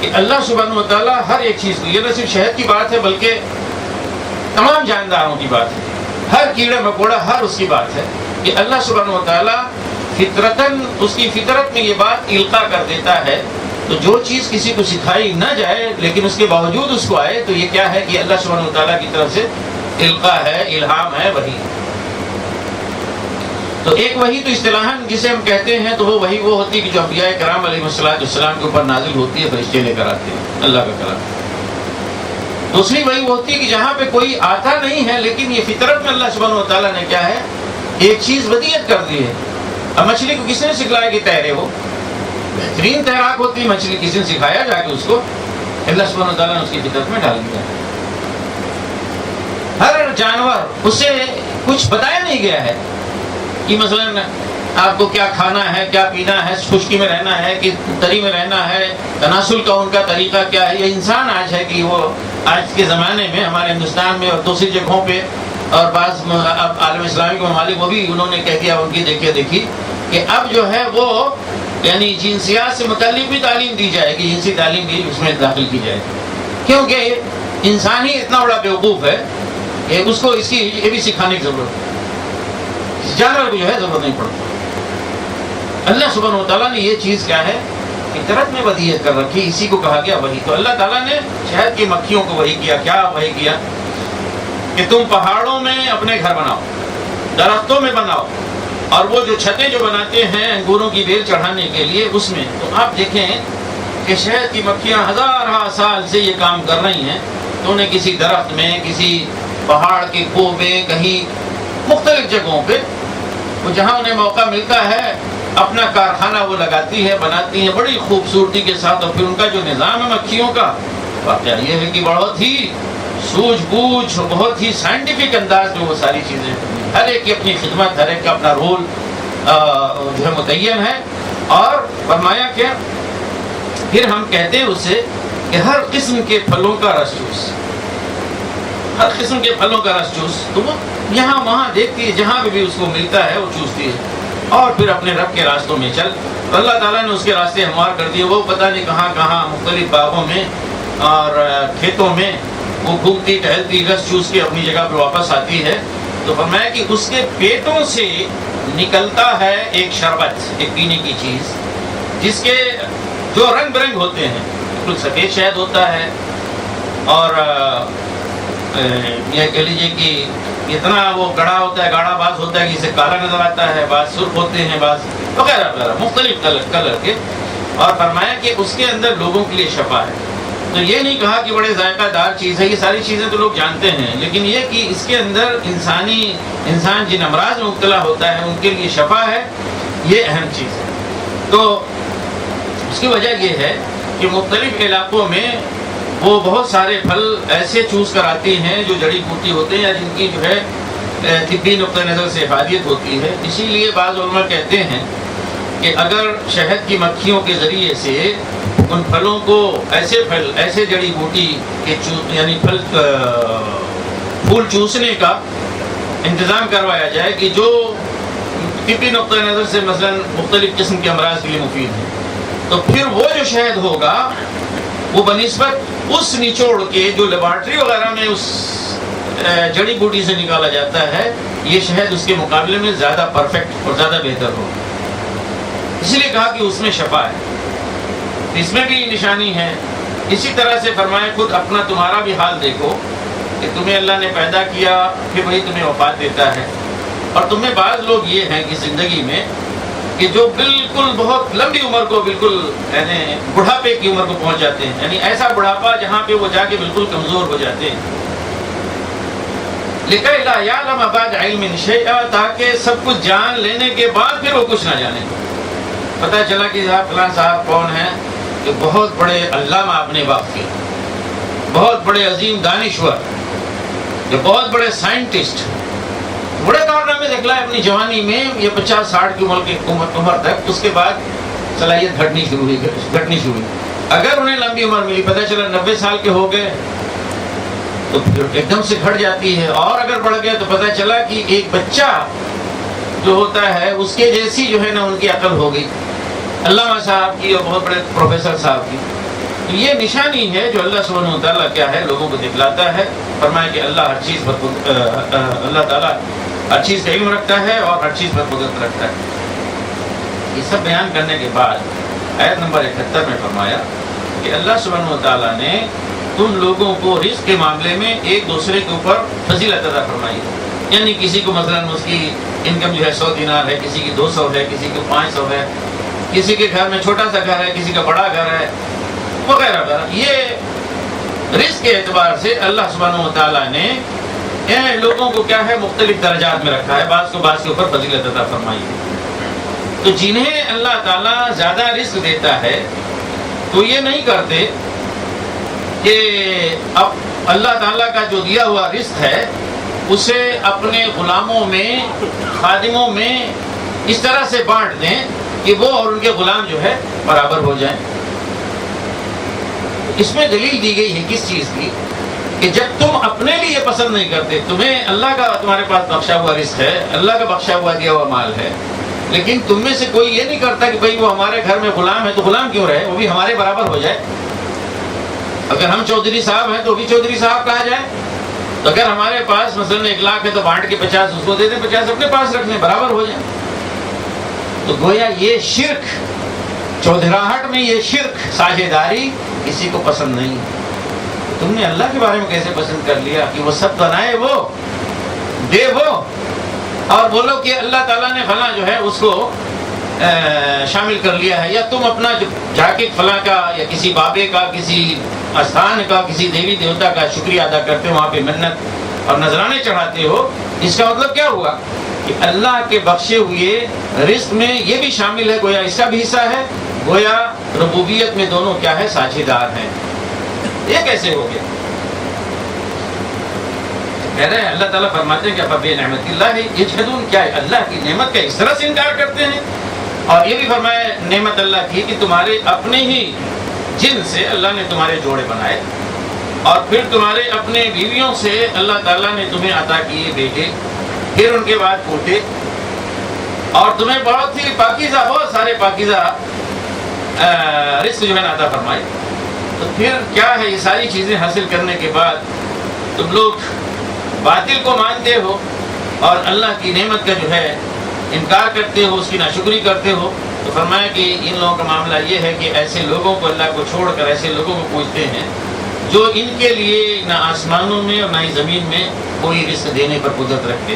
C: کہ اللہ سبحانہ و تعالیٰ ہر ایک چیز کو، یہ نہ صرف شہد کی بات ہے بلکہ تمام جانداروں کی بات ہے، ہر کیڑے مکوڑا ہر اس کی بات ہے کہ اللہ سبحانہ و تعالیٰ فطرتاً اس کی فطرت میں یہ بات القاء کر دیتا ہے۔ تو جو چیز کسی کو سکھائی نہ جائے لیکن اس کے باوجود اس کو آئے، تو یہ کیا ہے کہ اللہ سبحانہ و تعالیٰ کی طرف سے القاء ہے، الہام ہے، وحی۔ تو ایک وحی تو اصطلاحاً جسے ہم کہتے ہیں تو وہ وحی وہ ہوتی ہے کہ جو انبیاء کرام علیہ السلام کے اوپر نازل ہوتی ہے، فرشتے لے کر آتے ہیں اللہ کا کلام۔ دوسری وحی وہ ہوتی ہے کہ جہاں پہ کوئی آتا نہیں ہے لیکن یہ فطرت میں اللہ سبحانہ و تعالیٰ نے کیا ہے، ایک چیز ودیعت کر دی ہے۔ اب مچھلی کو کس نے سکھلایا کہ تیرے ہو؟ بہترین تیراک ہوتی ہے مچھلی، کسی نے سکھایا جا کے اس کو، اللہ سبحانہ و تعالیٰ نے اس کی فطرت میں ڈال دیا۔ ہر جانور، اس سے کچھ بتایا نہیں گیا ہے کہ مثلاً آپ کو کیا کھانا ہے، کیا پینا ہے، خشکی میں رہنا ہے کہ تری میں رہنا ہے، تناسل کا ان کا طریقہ کیا ہے۔ یہ انسان آج ہے کہ وہ آج کے زمانے میں ہمارے ہندوستان میں اور دوسری جگہوں پہ اور بعض عالم اسلامی کے ممالک، وہ بھی انہوں نے کہہ دیا ان کی دیکھی کہ اب جو ہے وہ یعنی جنسیات سے متعلق بھی تعلیم دی جائے گی، جنسی تعلیم بھی اس میں داخل کی جائے گی، کیونکہ انسان ہی اتنا بڑا بیوقوف ہے کہ اس کو اس کی یہ بھی سکھانے کی ضرورت ہے، جانور کو جو ہے ضرورت نہیں پڑتا۔ اللہ سبحانہ و تعالیٰ نے یہ چیز کیا ہے فطرت میں ودیعت کر رکھی، اسی کو کہا گیا وحی۔ تو اللہ تعالیٰ نے شہد کی مکھیوں کو وحی کیا، کیا وحی کیا کہ تم پہاڑوں میں اپنے گھر بناؤ، درختوں میں بناؤ، اور وہ جو چھتیں جو بناتے ہیں انگوروں کی بیل چڑھانے کے لیے اس میں، تو آپ دیکھیں کہ شہد کی مکھیاں ہزارہ سال سے یہ کام کر رہی ہیں، تو انہیں کسی درخت میں، کسی پہاڑ کے کوہ میں، کہیں مختلف جگہوں پہ وہ جہاں انہیں موقع ملتا ہے اپنا کارخانہ وہ لگاتی ہے، بناتی ہیں بڑی خوبصورتی کے ساتھ۔ اور پھر ان کا جو نظام ہے مکھیوں کا، واقعہ یہ ہے کہ بہت ہی سوجھ بوجھ، بہت ہی سائنٹیفک انداز میں وہ ساری چیزیں، ہر ایک کی اپنی خدمت، ہر ایک کا اپنا رول جو ہے متعین ہے۔ اور فرمایا کہ پھر ہم کہتے ہیں اسے کہ ہر قسم کے پھلوں کا رس چوس، ہر قسم کے پھلوں کا رس چوس، تو وہ یہاں وہاں دیکھتی ہے، جہاں بھی اس کو ملتا ہے وہ چوستی ہے، اور پھر اپنے رب کے راستوں میں چل۔ اللہ تعالیٰ نے اس کے راستے ہموار کر دیے، وہ پتہ نہیں کہاں کہاں مختلف باغوں میں اور کھیتوں میں وہ گھومتی ٹہلتی، رس چوس کے اپنی جگہ پہ واپس آتی ہے۔ تو فرمایا کہ اس کے پیٹوں سے نکلتا ہے ایک شربت، ایک پینے کی چیز، جس کے جو رنگ برنگ ہوتے ہیں، بالکل سفید شہد ہوتا ہے، اور یہ کہہ لیجیے کہ اتنا وہ گڑھا ہوتا ہے، گاڑھا بعض ہوتا ہے کہ اسے کالا نظر آتا ہے، بعض سرخ ہوتے ہیں، بعض وغیرہ وغیرہ مختلف کلر کے۔ اور فرمایا کہ اس کے اندر لوگوں کے لیے شفا ہے۔ تو یہ نہیں کہا کہ بڑے ذائقہ دار چیز ہے، یہ ساری چیزیں تو لوگ جانتے ہیں، لیکن یہ کہ اس کے اندر انسان جن امراض میں مبتلا ہوتا ہے ان کے لیے شفا ہے، یہ اہم چیز ہے۔ تو اس کی وجہ یہ ہے کہ مختلف علاقوں میں وہ بہت سارے پھل ایسے چوز کر آتے ہیں جو جڑی بوٹی ہوتے ہیں یا جن کی جو ہے طبی نقطہ نظر سے افادیت ہوتی ہے. اسی لیے بعض علماء کہتے ہیں کہ اگر شہد کی مکھیوں کے ذریعے سے ان پھلوں کو ایسے جڑی بوٹی کے یعنی پھول چوسنے کا انتظام کروایا جائے کہ جو طبی نقطہ نظر سے مثلا مختلف قسم کے امراض کے لیے مفید ہیں، تو پھر وہ جو شہد ہوگا وہ بنسبت اس نچوڑ کے جو لیبارٹری وغیرہ میں اس جڑی بوٹی سے نکالا جاتا ہے، یہ شہد اس کے مقابلے میں زیادہ پرفیکٹ اور زیادہ بہتر ہو. اس لیے کہا کہ اس میں شفا ہے، اس میں بھی نشانی ہے. اسی طرح سے فرمایا خود اپنا تمہارا بھی حال دیکھو کہ تمہیں اللہ نے پیدا کیا پھر وہی تمہیں وفات دیتا ہے. اور تمہیں بعض لوگ یہ ہیں کہ زندگی میں کہ جو بالکل بہت لمبی عمر کو بالکل یعنی بڑھاپے کی عمر کو پہنچ جاتے ہیں، یعنی ایسا بڑھاپا جہاں پہ وہ جا کے بالکل کمزور ہو جاتے ہیں. لِكَيْ لَا يَعْلَمَ بَعْدَ عِلْمٍ شَيْئًا، تاکہ سب کچھ جان لینے کے بعد پھر وہ کچھ نہ جانے. پتہ چلا کہ فلاں صاحب کون ہیں کہ بہت بڑے علامہ اپنے وقت کے، بہت بڑے عظیم دانشور، جو بہت بڑے سائنٹسٹ، بڑے کارنامے دکھلائے اپنی جوانی میں، یہ 50-60 کی عمر تک. اس کے بعد صلاحیت گھٹنی شروع ہوئی. اگر انہیں لمبی عمر ملی، پتہ چلا 90 سال کے ہو گئے تو پھر ایک دم سے گھٹ جاتی ہے. اور اگر بڑھ گیا تو پتہ چلا کہ ایک بچہ جو ہوتا ہے اس کے جیسی جو ہے نا ان کی عقل ہو گئی، علامہ صاحب کی اور بہت بڑے پروفیسر صاحب کی. تو یہ نشانی ہے جو اللہ سبحانہ و تعالیٰ کیا ہے لوگوں کو دکھلاتا ہے. فرمایا کہ اللہ ہر چیز پر اللہ تعالیٰ ہر چیز کا علم رکھتا ہے اور ہر چیز پر قدرت رکھتا ہے. یہ سب بیان کرنے کے بعد آیت نمبر 71 میں فرمایا کہ اللہ سبحانہ و تعالیٰ نے تم لوگوں کو رزق کے معاملے میں ایک دوسرے کے اوپر فضیلت عطا فرمائی. یعنی کسی کو مثلا اس کی انکم جو ہے 100 دینار ہے، کسی کی 200 ہے، کسی کو 500 ہے، کسی کے گھر میں چھوٹا سا گھر ہے، کسی کا بڑا گھر ہے، وغیرہ وغیرہ. یہ رزق کے اعتبار سے اللہ سبحانہ و تعالیٰ نے لوگوں کو کیا ہے مختلف درجات میں رکھا ہے، بعض کو بعض کے اوپر فضیلت عطا فرمائی ہے. تو جنہیں اللہ تعالیٰ زیادہ رزق دیتا ہے تو یہ نہیں کرتے کہ اب اللہ تعالیٰ کا جو دیا ہوا رزق ہے اسے اپنے غلاموں میں، خادموں میں اس طرح سے بانٹ دیں کہ وہ اور ان کے غلام جو ہے برابر ہو جائیں. اس میں دلیل دی گئی ہے کس چیز کی کہ جب تم اپنے لیے یہ پسند نہیں کرتے، تمہیں اللہ کا تمہارے پاس بخشا ہوا رزق ہے، اللہ کا بخشا ہوا دیا ہوا مال ہے، لیکن تم میں سے کوئی یہ نہیں کرتا کہ بھئی وہ ہمارے گھر میں غلام ہے تو غلام کیوں رہے، وہ بھی ہمارے برابر ہو جائے. اگر ہم چودھری صاحب ہیں تو بھی چودھری صاحب کہا جائے. تو اگر ہمارے پاس مثلا 1 لاکھ ہے تو بانٹ کے 50 اس کو دے دیں، 50 اپنے پاس رکھ لیں، برابر ہو جائیں. تو گویا یہ شرک، چودھراہٹ میں یہ شرک، ساجھیداری کسی کو پسند نہیں. تم نے اللہ کے بارے میں کیسے پسند کر لیا کہ وہ سب بنائے وہ، دے وہ، اور بولو کہ اللہ تعالیٰ نے فلاں جو ہے اس کو شامل کر لیا ہے، یا تم اپنا جا کے فلاں کا یا کسی بابے کا، کسی استھان کا، کسی دیوی دیوتا کا شکریہ ادا کرتے ہو، وہاں پہ منت اور نذرانے چڑھاتے ہو. اس کا مطلب کیا ہوا کہ اللہ کے بخشے ہوئے رزق میں یہ بھی شامل ہے، گویا اس کا بھی حصہ ہے، گویا ربوبیت میں دونوں کیا ہے ساجھی دار ہیں. یہ کیسے ہو گیا؟ کہہ رہے ہیں اللہ تعالیٰ فرماتے ہیں کہ ابا نعمت اللہ یجحدون، کیا اللہ کی نعمت کا اس طرح سے انکار کرتے ہیں. اور یہ بھی فرمایا نعمت اللہ کی کہ تمہارے اپنے ہی جن سے اللہ نے تمہارے جوڑے بنائے، اور پھر تمہارے اپنے بیویوں سے اللہ تعالیٰ نے تمہیں عطا کیے بیٹے، پھر ان کے بعد پوتے، اور تمہیں بہت ہی پاکیزہ، بہت سارے پاکیزہ رزق جو ہے عطا فرمائے. تو پھر کیا ہے، یہ ساری چیزیں حاصل کرنے کے بعد تم لوگ باطل کو مانتے ہو اور اللہ کی نعمت کا جو ہے انکار کرتے ہو، اس کی ناشکری کرتے ہو. تو فرمایا کہ ان لوگوں کا معاملہ یہ ہے کہ ایسے لوگوں کو اللہ کو چھوڑ کر ایسے لوگوں کو پوجتے ہیں جو ان کے لیے نہ آسمانوں میں اور نہ ہی زمین میں کوئی رزق دینے پر قدرت رکھتے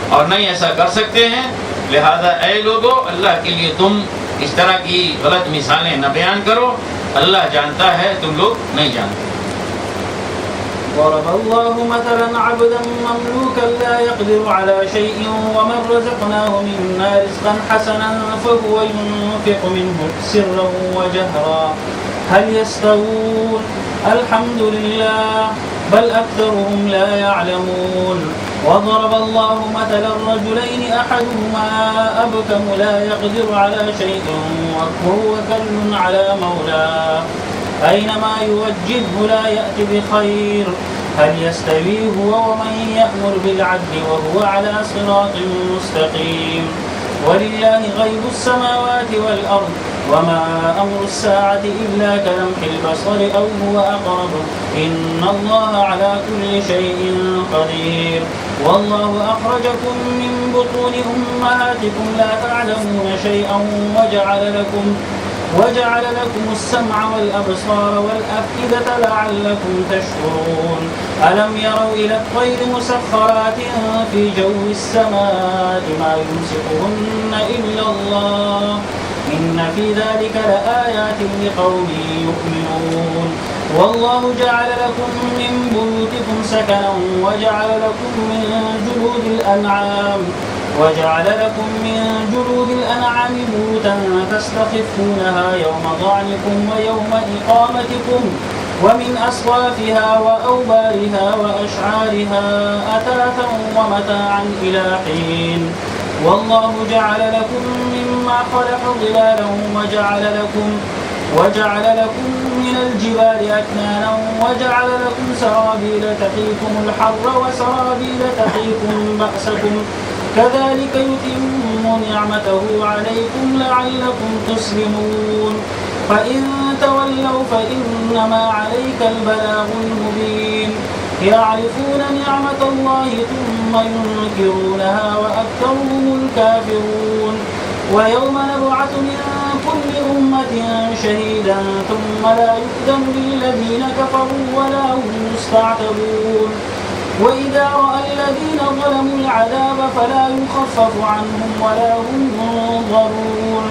C: اور نہ ہی ایسا کر سکتے ہیں. لہذا اے لوگو، اللہ کے لیے تم اس طرح کی غلط مثالیں نہ بیان کرو. اللہ جانتا ہے، تم لوگ نہیں جانتے.
A: ضرب الله مثلا عبدا مملوكا لا يقدر على شيء ومن رزقناه منا رزقا حسنا فهو ينفق منه سرا وجهرا هل يستوون الحمد لله بل أكثرهم لا يعلمون وضرب الله مثلا رجلين أحدهما أبكم لا يقدر على شيء وهو كل على مولاه أينما يوجهه لا يأتي بخير هل يستوي هو ومن يأمر بالعدل وهو على صراط مستقيم ولله غيب السماوات والأرض وما أمر الساعة إلا كلمح البصر أو هو أقرب إن الله على كل شيء قدير والله أخرجكم من بطون أمهاتكم لا تعلمون شيئا وجعل لكم السمع والأبصار والأفئدة لعلكم تشكرون ألم يروا إلى الطير مسخرات في جو السماء ما يمسكهن إلا الله إن في ذلك لآيات لقوم يؤمنون والله جعل لكم من بيوتكم سكنا وجعل لكم من جلود الأنعام بيوتا تستخفونها يوم ضعنكم ويوم إقامتكم ومن أصوافها وأوبارها وأشعارها أثاثا ومتاعا إلى حين والله جعل لكم مما خلق ظلالا وجعل لكم من الجبال أكنانا وجعل لكم سرابيل تقيكم الحر وسرابيل تقيكم بأسكم كذلك يتم نعمته عليكم لعلكم تسلمون فإن تولوا فإنما عليك البلاغ المبين يعرفون نعمة الله ثم ينكرونها وأكثرهم الكافرون ويوم نبعث من كل أمة شهيدا ثم لا يؤذن للذين كفروا ولا هم يستعتبون وإذا رأى الذين ظلموا العذاب فلا يخفف عنهم ولا هم ينظرون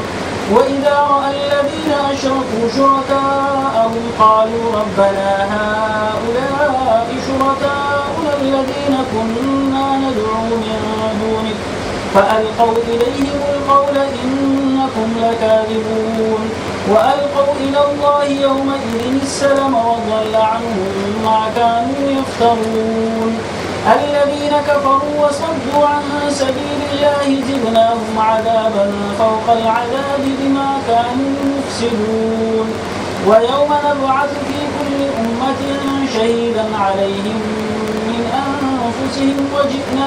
A: وإذا رأى الذين أشركوا شركاءهم قالوا ربنا هؤلاء شركاؤنا الذين كنا ندعو من دونك فألقوا إليهم القول إنكم لكاذبون وألقوا إلى الله يومئذ السلم وضل عنهم ما كانوا يفترون الذين كفروا وصدوا عن سبيل الله زدناهم عذابا فوق العذاب بما كانوا يفسدون ويوم نبعث في كل أمة شهيدا عليهم من أنفسهم وجئنا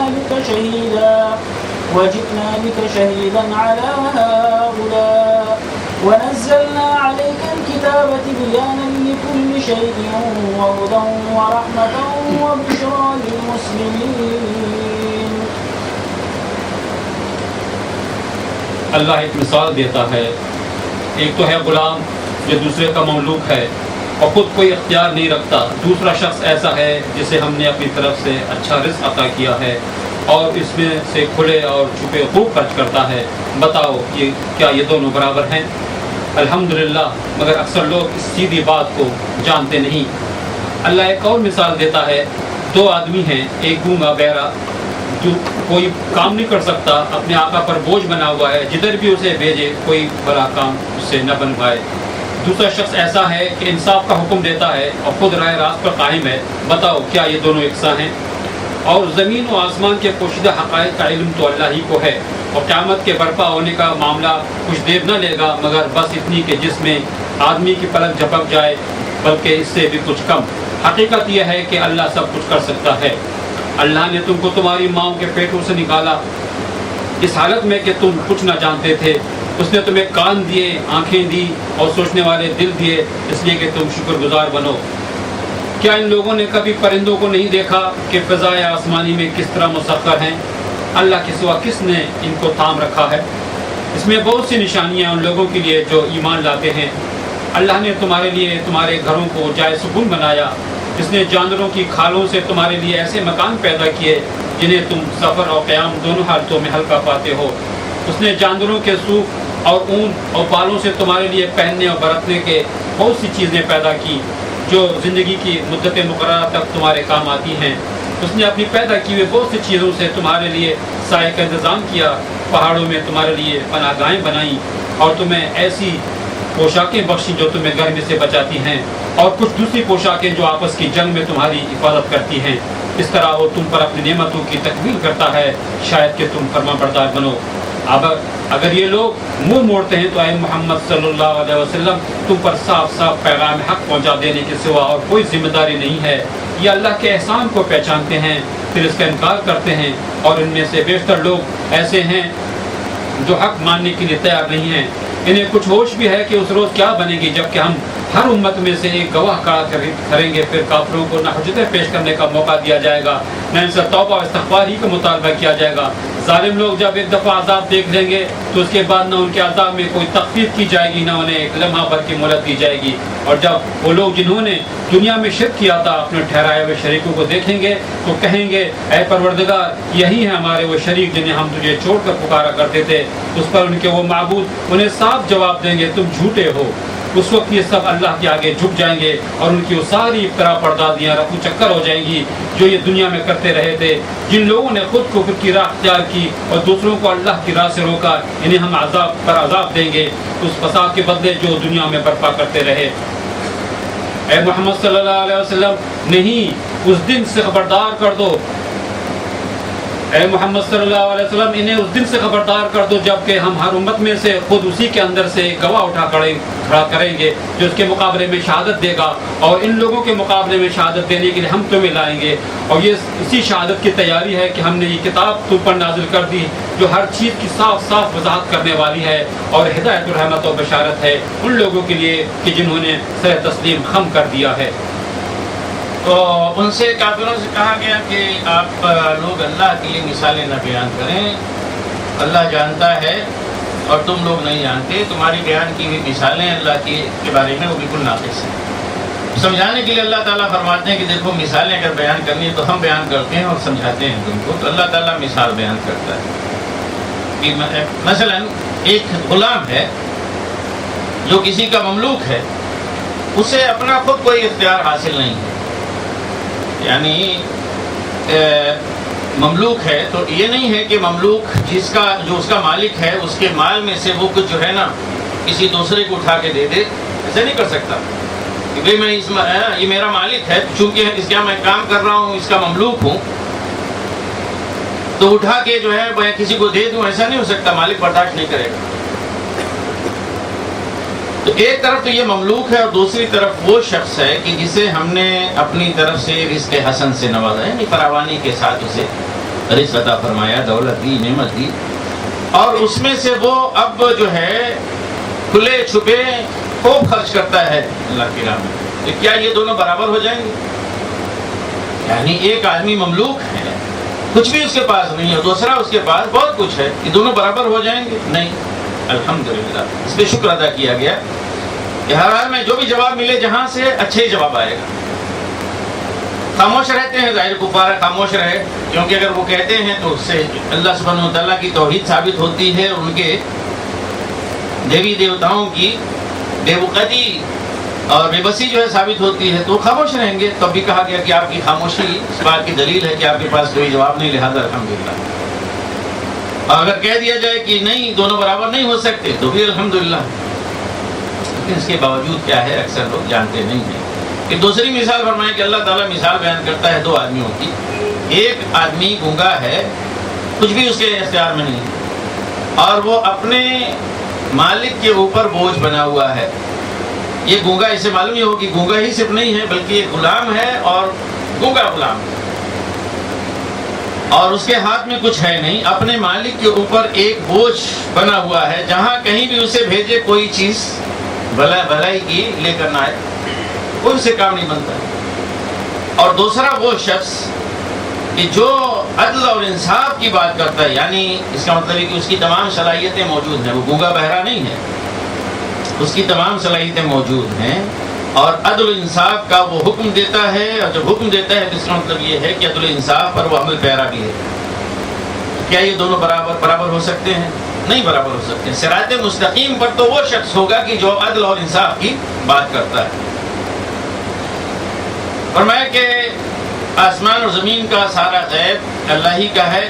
A: بك شهيدا على هؤلاء ونزلنا عليك الكتاب تبيانا لكل شيء وهدى ورحمة وبشرى للمسلمين.
B: اللہ ایک مثال دیتا ہے، ایک تو ہے غلام جو دوسرے کا مملوک ہے اور خود کوئی اختیار نہیں رکھتا، دوسرا شخص ایسا ہے جسے ہم نے اپنی طرف سے اچھا رزق عطا کیا ہے اور اس میں سے کھلے اور چھپے خوب خرچ کرتا ہے. بتاؤ کیا یہ دونوں برابر ہیں؟ الحمدللہ، مگر اکثر لوگ اس سیدھی بات کو جانتے نہیں. اللہ ایک اور مثال دیتا ہے، دو آدمی ہیں، ایک گونگا بہرا جو کوئی کام نہیں کر سکتا، اپنے آقا پر بوجھ بنا ہوا ہے، جدھر بھی اسے بھیجے کوئی بڑا کام اس سے نہ بن پائے. دوسرا شخص ایسا ہے کہ انصاف کا حکم دیتا ہے اور خود راہ راست پر قائم ہے. بتاؤ کیا یہ دونوں یکساں ہیں؟ اور زمین و آسمان کے پوشیدہ حقائق کا علم تو اللہ ہی کو ہے، اور قیامت کے برپا ہونے کا معاملہ کچھ دیر نہ لے گا مگر بس اتنی کہ جس میں آدمی کی پلک جھپک جائے، بلکہ اس سے بھی کچھ کم. حقیقت یہ ہے کہ اللہ سب کچھ کر سکتا ہے. اللہ نے تم کو تمہاری ماؤں کے پیٹوں سے نکالا اس حالت میں کہ تم کچھ نہ جانتے تھے. اس نے تمہیں کان دیے، آنکھیں دی اور سوچنے والے دل دیے، اس لیے کہ تم شکر گزار بنو. کیا ان لوگوں نے کبھی پرندوں کو نہیں دیکھا کہ فضائے آسمانی میں کس طرح مسخر ہیں؟ اللہ کے سوا کس نے ان کو تھام رکھا ہے؟ اس میں بہت سی نشانیاں ان لوگوں کے لیے جو ایمان لاتے ہیں. اللہ نے تمہارے لیے تمہارے گھروں کو جائے سکون بنایا. اس نے جانوروں کی کھالوں سے تمہارے لیے ایسے مکان پیدا کیے جنہیں تم سفر اور قیام دونوں حالتوں میں ہلکا پاتے ہو. اس نے جانوروں کے سوکھ اور اون اور بالوں سے تمہارے لیے پہننے اور برتنے کے بہت سی چیزیں پیدا کی. جو زندگی کی مدت مقررہ تک تمہارے کام آتی ہیں۔ اس نے اپنی پیدا کی ہوئی بہت سی چیزوں سے تمہارے لیے سائے کا انتظام کیا، پہاڑوں میں تمہارے لیے پناہ گاہیں بنائیں اور تمہیں ایسی پوشاکیں بخشی جو تمہیں گرمی سے بچاتی ہیں، اور کچھ دوسری پوشاکیں جو آپس کی جنگ میں تمہاری حفاظت کرتی ہیں۔ اس طرح وہ تم پر اپنی نعمتوں کی تکمیل کرتا ہے، شاید کہ تم فرما بردار بنو۔ اب اگر یہ لوگ منہ موڑتے ہیں تو اے محمد صلی اللہ علیہ وسلم تم پر صاف صاف پیغام حق پہنچا دینے کے سوا اور کوئی ذمہ داری نہیں ہے۔ یہ اللہ کے احسان کو پہچانتے ہیں پھر اس کا انکار کرتے ہیں، اور ان میں سے بیشتر لوگ ایسے ہیں جو حق ماننے کے لیے تیار نہیں ہیں۔ انہیں کچھ ہوش بھی ہے کہ اس روز کیا بنے گی جب کہ ہم ہر امت میں سے ایک گواہ کھڑا کریں گے، پھر کافروں کو نہ حجتیں پیش کرنے کا موقع دیا جائے گا، نہ ان سے توبہ و استغفار ہی کا مطالبہ کیا جائے گا۔ ظالم لوگ جب ایک دفعہ عذاب دیکھ لیں گے تو اس کے بعد نہ ان کے عذاب میں کوئی تخفیف کی جائے گی، نہ انہیں ایک لمحہ بھر کی مہلت دی جائے گی۔ اور جب وہ لوگ جنہوں نے دنیا میں شرک کیا تھا اپنے ٹھہرائے ہوئے شریکوں کو دیکھیں گے تو کہیں گے اے پروردگار یہی ہیں ہمارے وہ شریک جنہیں ہم تجھے چھوڑ کر پکارا کرتے تھے۔ اس پر ان کے وہ معبود انہیں صاف جواب دیں گے تم جھوٹے ہو۔ اس وقت یہ سب اللہ کے آگے جھک جائیں گے اور ان کی وہ ساری افطرا پردازیاں رفو چکر ہو جائیں گی جو یہ دنیا میں کرتے رہے تھے۔ جن لوگوں نے خود کفر کی راہ اختیار کی اور دوسروں کو اللہ کی راہ سے روکا، انہیں ہم عذاب پر عذاب دیں گے اس فساد کے بدلے جو دنیا میں برپا کرتے رہے۔ اے محمد صلی اللہ علیہ وسلم نہیں، اس دن سے خبردار کر دو، اے محمد صلی اللہ علیہ وسلم انہیں اس دن سے خبردار کر دو جب کہ ہم ہر امت میں سے خود اسی کے اندر سے ایک گواہ کھڑا کریں گے جو اس کے مقابلے میں شہادت دے گا، اور ان لوگوں کے مقابلے میں شہادت دینے کے لیے ہم تمہیں لائیں گے۔ اور یہ اسی شہادت کی تیاری ہے کہ ہم نے یہ کتاب تم پر نازل کر دی جو ہر چیز کی صاف صاف وضاحت کرنے والی ہے اور ہدایت و رحمت و بشارت ہے ان لوگوں کے لیے کہ جنہوں نے سر تسلیم خم کر دیا ہے۔
C: تو ان سے کافروں سے کہا گیا کہ آپ لوگ اللہ کے لیے مثالیں نہ بیان کریں، اللہ جانتا ہے اور تم لوگ نہیں جانتے، تمہاری بیان کی ہوئی مثالیں اللہ کے بارے میں وہ بالکل ناقص ہیں۔ سمجھانے کے لیے اللہ تعالیٰ فرماتے ہیں کہ دیکھو مثالیں اگر بیان کرنی ہے تو ہم بیان کرتے ہیں اور سمجھاتے ہیں تم کو، تو اللہ تعالیٰ مثال بیان کرتا ہے کہ مثلا ایک غلام ہے جو کسی کا مملوک ہے، اسے اپنا خود کوئی اختیار حاصل نہیں ہے، یعنی مملوک ہے تو یہ نہیں ہے کہ مملوک جو اس کا مالک ہے اس کے مال میں سے وہ کچھ جو ہے نا کسی دوسرے کو اٹھا کے دے دے، ایسا نہیں کر سکتا کہ بھائی میں یہ میرا مالک ہے، چونکہ اس کا میں کام کر رہا ہوں، اس کا مملوک ہوں، تو اٹھا کے جو ہے میں کسی کو دے دوں، ایسا نہیں ہو سکتا، مالک برداشت نہیں کرے گا۔ تو ایک طرف تو یہ مملوک ہے اور دوسری طرف وہ شخص ہے کہ جسے ہم نے اپنی طرف سے رزق حسن سے نوازا، یعنی فراوانی کے ساتھ اسے رزق عطا فرمایا، دولت دی، نعمت دی، اور اس میں سے وہ اب جو ہے کھلے چھپے خوب خرچ کرتا ہے اللہ کی راہ میں، تو کیا یہ دونوں برابر ہو جائیں گے؟ یعنی ایک آدمی مملوک ہے، کچھ بھی اس کے پاس نہیں ہے، دوسرا اس کے پاس بہت کچھ ہے، یہ دونوں برابر ہو جائیں گے؟ نہیں۔ الحمدللہ اس پہ شکر ادا کیا گیا کہ ہر حال میں جو بھی جواب ملے جہاں سے اچھے ہی جواب آئے گا۔ خاموش رہتے ہیں، ظاہر کفار خاموش رہے، کیونکہ اگر وہ کہتے ہیں تو اس سے اللہ سبحانہ وتعالیٰ کی توحید ثابت ہوتی ہے، ان کے دیوی دیوتاؤں کی بے وقتی اور بے بسی جو ہے ثابت ہوتی ہے، تو خاموش رہیں گے۔ تب بھی کہا گیا کہ آپ کی خاموشی اس بات کی دلیل ہے کہ آپ کے پاس کوئی جواب نہیں، لہٰذا الحمدللہ۔ اور اگر کہہ دیا جائے کہ نہیں دونوں برابر نہیں ہو سکتے تو بھی الحمدللہ، لیکن اس کے باوجود کیا ہے اکثر لوگ جانتے نہیں ہیں۔ کہ دوسری مثال فرمائے کہ اللہ تعالیٰ مثال بیان کرتا ہے دو آدمیوں کی، ایک آدمی گونگا ہے، کچھ بھی اس کے اختیار میں نہیں، اور وہ اپنے مالک کے اوپر بوجھ بنا ہوا ہے۔ یہ گونگا، اسے معلوم یہ ہو کہ گونگا ہی صرف نہیں ہے بلکہ ایک غلام ہے اور گونگا غلام ہے، اور اس کے ہاتھ میں کچھ ہے نہیں، اپنے مالک کے اوپر ایک بوجھ بنا ہوا ہے، جہاں کہیں بھی اسے بھیجے کوئی چیز بھلائی کی لے کر نہ آئے، کوئی سے کام نہیں بنتا۔ اور دوسرا وہ شخص کہ جو عدل اور انصاف کی بات کرتا ہے، یعنی اس کا مطلب ہے کہ اس کی تمام صلاحیتیں موجود ہیں، وہ گونگا بہرا نہیں ہے، اس کی تمام صلاحیتیں موجود ہیں، اور عدل و انصاف کا وہ حکم دیتا ہے، اور جب حکم دیتا ہے تو اس کا مطلب یہ ہے کہ عدل و انصاف پر وہ عمل پیرا بھی ہے۔ کیا یہ دونوں برابر ہو سکتے ہیں؟ نہیں برابر ہو سکتے۔ صراط مستقیم پر تو وہ شخص ہوگا کہ جو عدل اور انصاف کی بات کرتا ہے۔ فرمایا کہ آسمان اور زمین کا سارا غیب اللہ ہی کا ہے،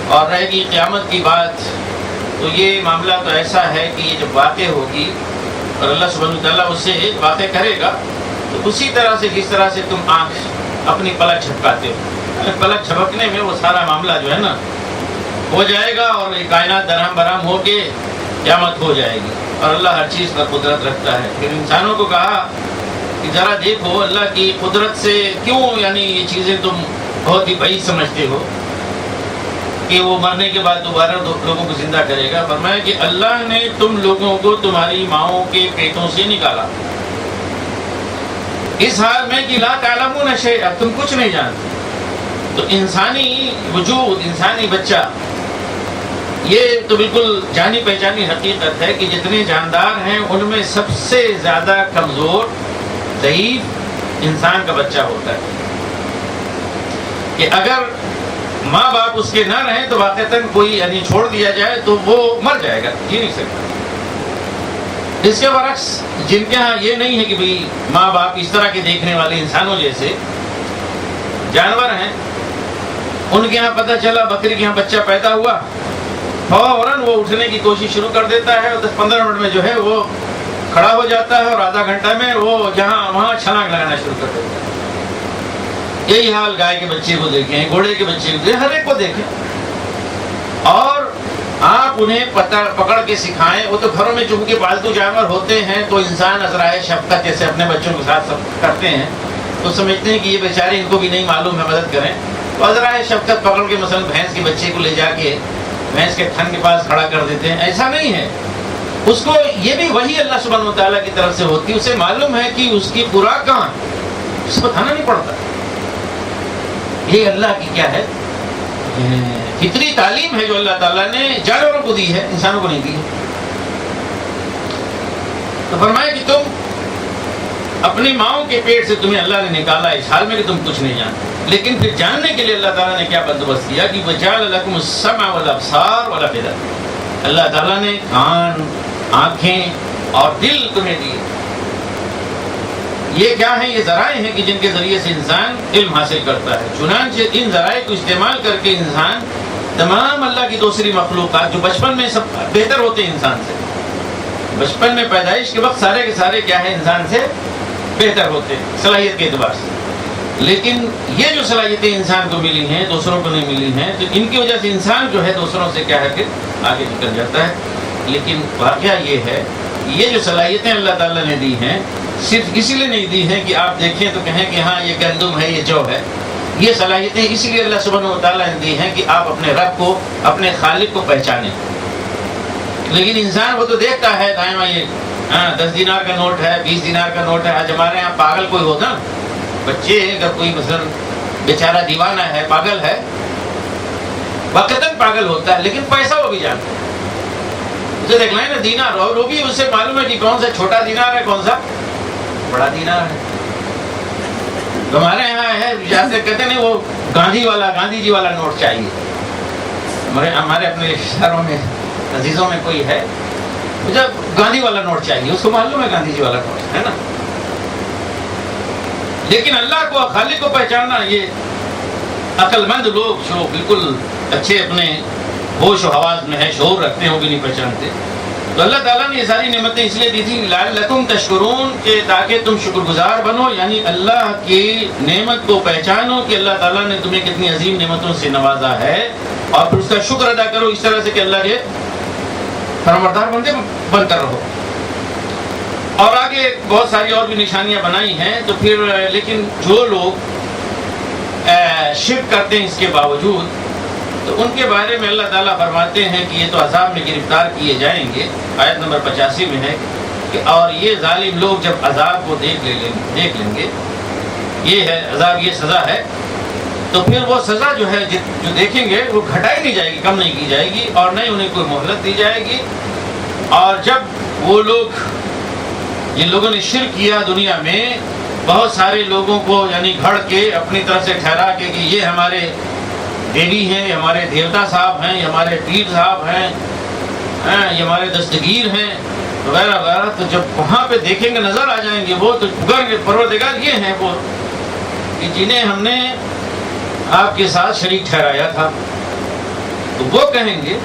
C: اور رہے گی قیامت کی بات تو یہ معاملہ تو ایسا ہے کہ یہ جب واقع ہوگی اور اللہ سبحانہ وتعالیٰ اس سے واقع کرے گا تو اسی طرح سے جس طرح سے تم آنکھ اپنی پلک جھپکاتے ہو، پلک جھپکنے میں وہ سارا معاملہ جو ہے نا ہو جائے گا، اور یہ کائنات درہم برہم ہو کے قیامت ہو جائے گی، اور اللہ ہر چیز پر قدرت رکھتا ہے۔ پھر انسانوں کو کہا کہ ذرا دیکھو اللہ کی قدرت سے کیوں یعنی یہ چیزیں تم بہت ہی بعید سمجھتے ہو کہ وہ مرنے کے بعد دوبارہ لوگوں کو زندہ کرے گا۔ فرمایا کہ اللہ نے تم لوگوں کو تمہاری ماؤں کے پیٹوں سے نکالا اس حال میں کہ لا تعلمون شیئا، تم کچھ نہیں جانتے۔ تو انسانی وجود، انسانی بچہ، یہ تو بالکل جانی پہچانی حقیقت ہے کہ جتنے جاندار ہیں ان میں سب سے زیادہ کمزور ضعیف انسان کا بچہ ہوتا ہے، کہ اگر ماں باپ اس کے نہ رہیں تو واقعتاً کوئی یعنی چھوڑ دیا جائے تو وہ مر جائے گا، جی نہیں سکتا۔ اس کے برعکس جن کے ہاں یہ نہیں ہے کہ بھئی ماں باپ اس طرح کے دیکھنے والے انسانوں جیسے جانور ہیں، ان کے ہاں پتہ چلا بکری کے ہاں بچہ پیدا ہوا، فوراً وہ اٹھنے کی کوشش شروع کر دیتا ہے، اور 10-15 منٹ میں جو ہے وہ کھڑا ہو جاتا ہے، اور آدھا گھنٹہ میں وہ جہاں وہاں چھلانگ لگانا شروع کر دیتا ہے۔ یہی حال گائے کے بچے کو دیکھیں، گھوڑے کے بچے کو دیکھیں، ہر ایک کو دیکھیں، اور آپ انہیں پکڑ کے سکھائیں۔ وہ تو گھروں میں چونکہ پالتو جانور ہوتے ہیں تو انسان عذرائے شفقت جیسے اپنے بچوں کے ساتھ سب کرتے ہیں، تو سمجھتے ہیں کہ یہ بیچارے ان کو بھی نہیں معلوم ہے، مدد کریں، تو عذرائے شفقت پکڑ کے مثلا بھینس کے بچے کو لے جا کے بھینس کے تھن کے پاس کھڑا کر دیتے ہیں۔ ایسا نہیں ہے، اس کو یہ بھی وہی اللہ سبحانہ وتعالیٰ کی طرف سے ہوتی ہے، اسے معلوم ہے کہ اس کی خوراک کہاں ہے، اس کو بتانا نہیں پڑتا۔ یہ اللہ کی کیا ہے، فطری تعلیم ہے جو اللہ تعالیٰ نے جانوروں کو دی ہے، انسانوں کو نہیں دی ہے۔ تو فرمایا کہ تم اپنی ماؤں کے پیٹ سے تمہیں اللہ نے نکالا اس حال میں کہ تم کچھ نہیں جانتے، لیکن پھر جاننے کے لیے اللہ تعالیٰ نے کیا بندوبست کیا کہ وَجَعَلَ لَكُمُ السَّمْعَ وَالْأَبْصَارَ وَالْأَفْئِدَةَ، اللہ تعالیٰ نے کان، آنکھیں اور دل تمہیں دیے۔ یہ کیا ہیں؟ یہ ذرائع ہیں کہ جن کے ذریعے سے انسان علم حاصل کرتا ہے، چنانچہ ان ذرائع کو استعمال کر کے انسان تمام اللہ کی دوسری مخلوقات جو بچپن میں سب بہتر ہوتے ہیں انسان سے، بچپن میں پیدائش کے وقت سارے کے سارے کیا ہے انسان سے بہتر ہوتے ہیں صلاحیت کے اعتبار سے، لیکن یہ جو صلاحیتیں انسان کو ملی ہیں دوسروں کو نہیں ملی ہیں، تو ان کی وجہ سے انسان جو ہے دوسروں سے کیا ہے کہ آگے نکل جاتا ہے۔ لیکن واقعہ یہ ہے یہ جو صلاحیتیں اللہ تعالیٰ نے دی ہیں صرف اسی لیے نہیں دی ہیں کہ آپ دیکھیں تو کہیں کہ ہاں یہ گندم ہے، یہ جو ہے، یہ صلاحیتیں اسی لیے اللہ سبحانہ وتعالیٰ نے دی ہیں کہ آپ اپنے رب کو، اپنے خالق کو پہچانیں۔ لیکن انسان وہ تو دیکھتا ہے دائیں بائیں، 10 دینار کا نوٹ ہے، 20 دینار کا نوٹ ہے۔ آج ہمارے یہاں پاگل کوئی ہوتا، بچے اگر کوئی مثلا بیچارہ دیوانہ ہے، پاگل ہے، وقتاً پاگل ہوتا ہے، لیکن پیسہ وہ بھی جانتا ہے۔ اسے دیکھ لیں نا دینار، اور وہ بھی اس سے معلوم ہے کہ کون سا چھوٹا دینار ہے، کون سا بڑا دینار ہے۔ ہمارے یہاں ہے جیسے کہتے ہیں وہ گاندھی جی والا نوٹ چاہیے۔ ہمارے اپنے رشتہ داروں میں عزیزوں میں کوئی ہے جب گاندھی والا نوٹ چاہیے، اس کو معلوم ہے گاندھی جی والا نوٹ ہے نا۔ لیکن اللہ کو، خالق کو پہچاننا، یہ عقل مند لوگ جو بالکل اچھے اپنے ہوش و حواس میں ہے، شعور رکھتے ہیں، وہ بھی نہیں پہچانتے۔ تو اللہ تعالیٰ نے یہ ساری نعمتیں اس لیے دی تھی لعلکم تشکرون، کہ تاکہ تم شکر گزار بنو، یعنی اللہ کی نعمت کو پہچانو کہ اللہ تعالیٰ نے تمہیں کتنی عظیم نعمتوں سے نوازا ہے، اور پھر اس کا شکر ادا کرو اس طرح سے کہ اللہ کے فرمانبردار بن کر رہو۔ اور آگے بہت ساری اور بھی نشانیاں بنائی ہیں۔ تو پھر لیکن جو لوگ شرک کرتے ہیں اس کے باوجود، تو ان کے بارے میں اللہ تعالیٰ فرماتے ہیں کہ یہ تو عذاب میں گرفتار کیے جائیں گے۔ آیت نمبر 85 میں ہے کہ اور یہ ظالم لوگ جب عذاب کو دیکھ لیں گے، یہ ہے عذاب، یہ سزا ہے، تو پھر وہ سزا جو ہے جو دیکھیں گے وہ گھٹائی نہیں جائے گی، کم نہیں کی جائے گی، اور نہ ہی انہیں کوئی مہلت دی جائے گی۔ اور جب وہ لوگ، جن لوگوں نے شرک کیا دنیا میں، بہت سارے لوگوں کو یعنی گھڑ کے اپنی طرف سے ٹھہرا کے کہ یہ ہمارے دیوی ہیں، یہ ہمارے دیوتا صاحب ہیں، یہ ہمارے پیر صاحب ہیں، یہ ہمارے دستگیر ہیں وغیرہ وغیرہ، تو جب وہاں پہ دیکھیں گے نظر آ جائیں گے وہ، تو پکار کے پروردگار یہ ہیں وہ، کہ جنہیں ہم نے آپ کے ساتھ شریک ٹھہرایا تھا، تو وہ کہیں گے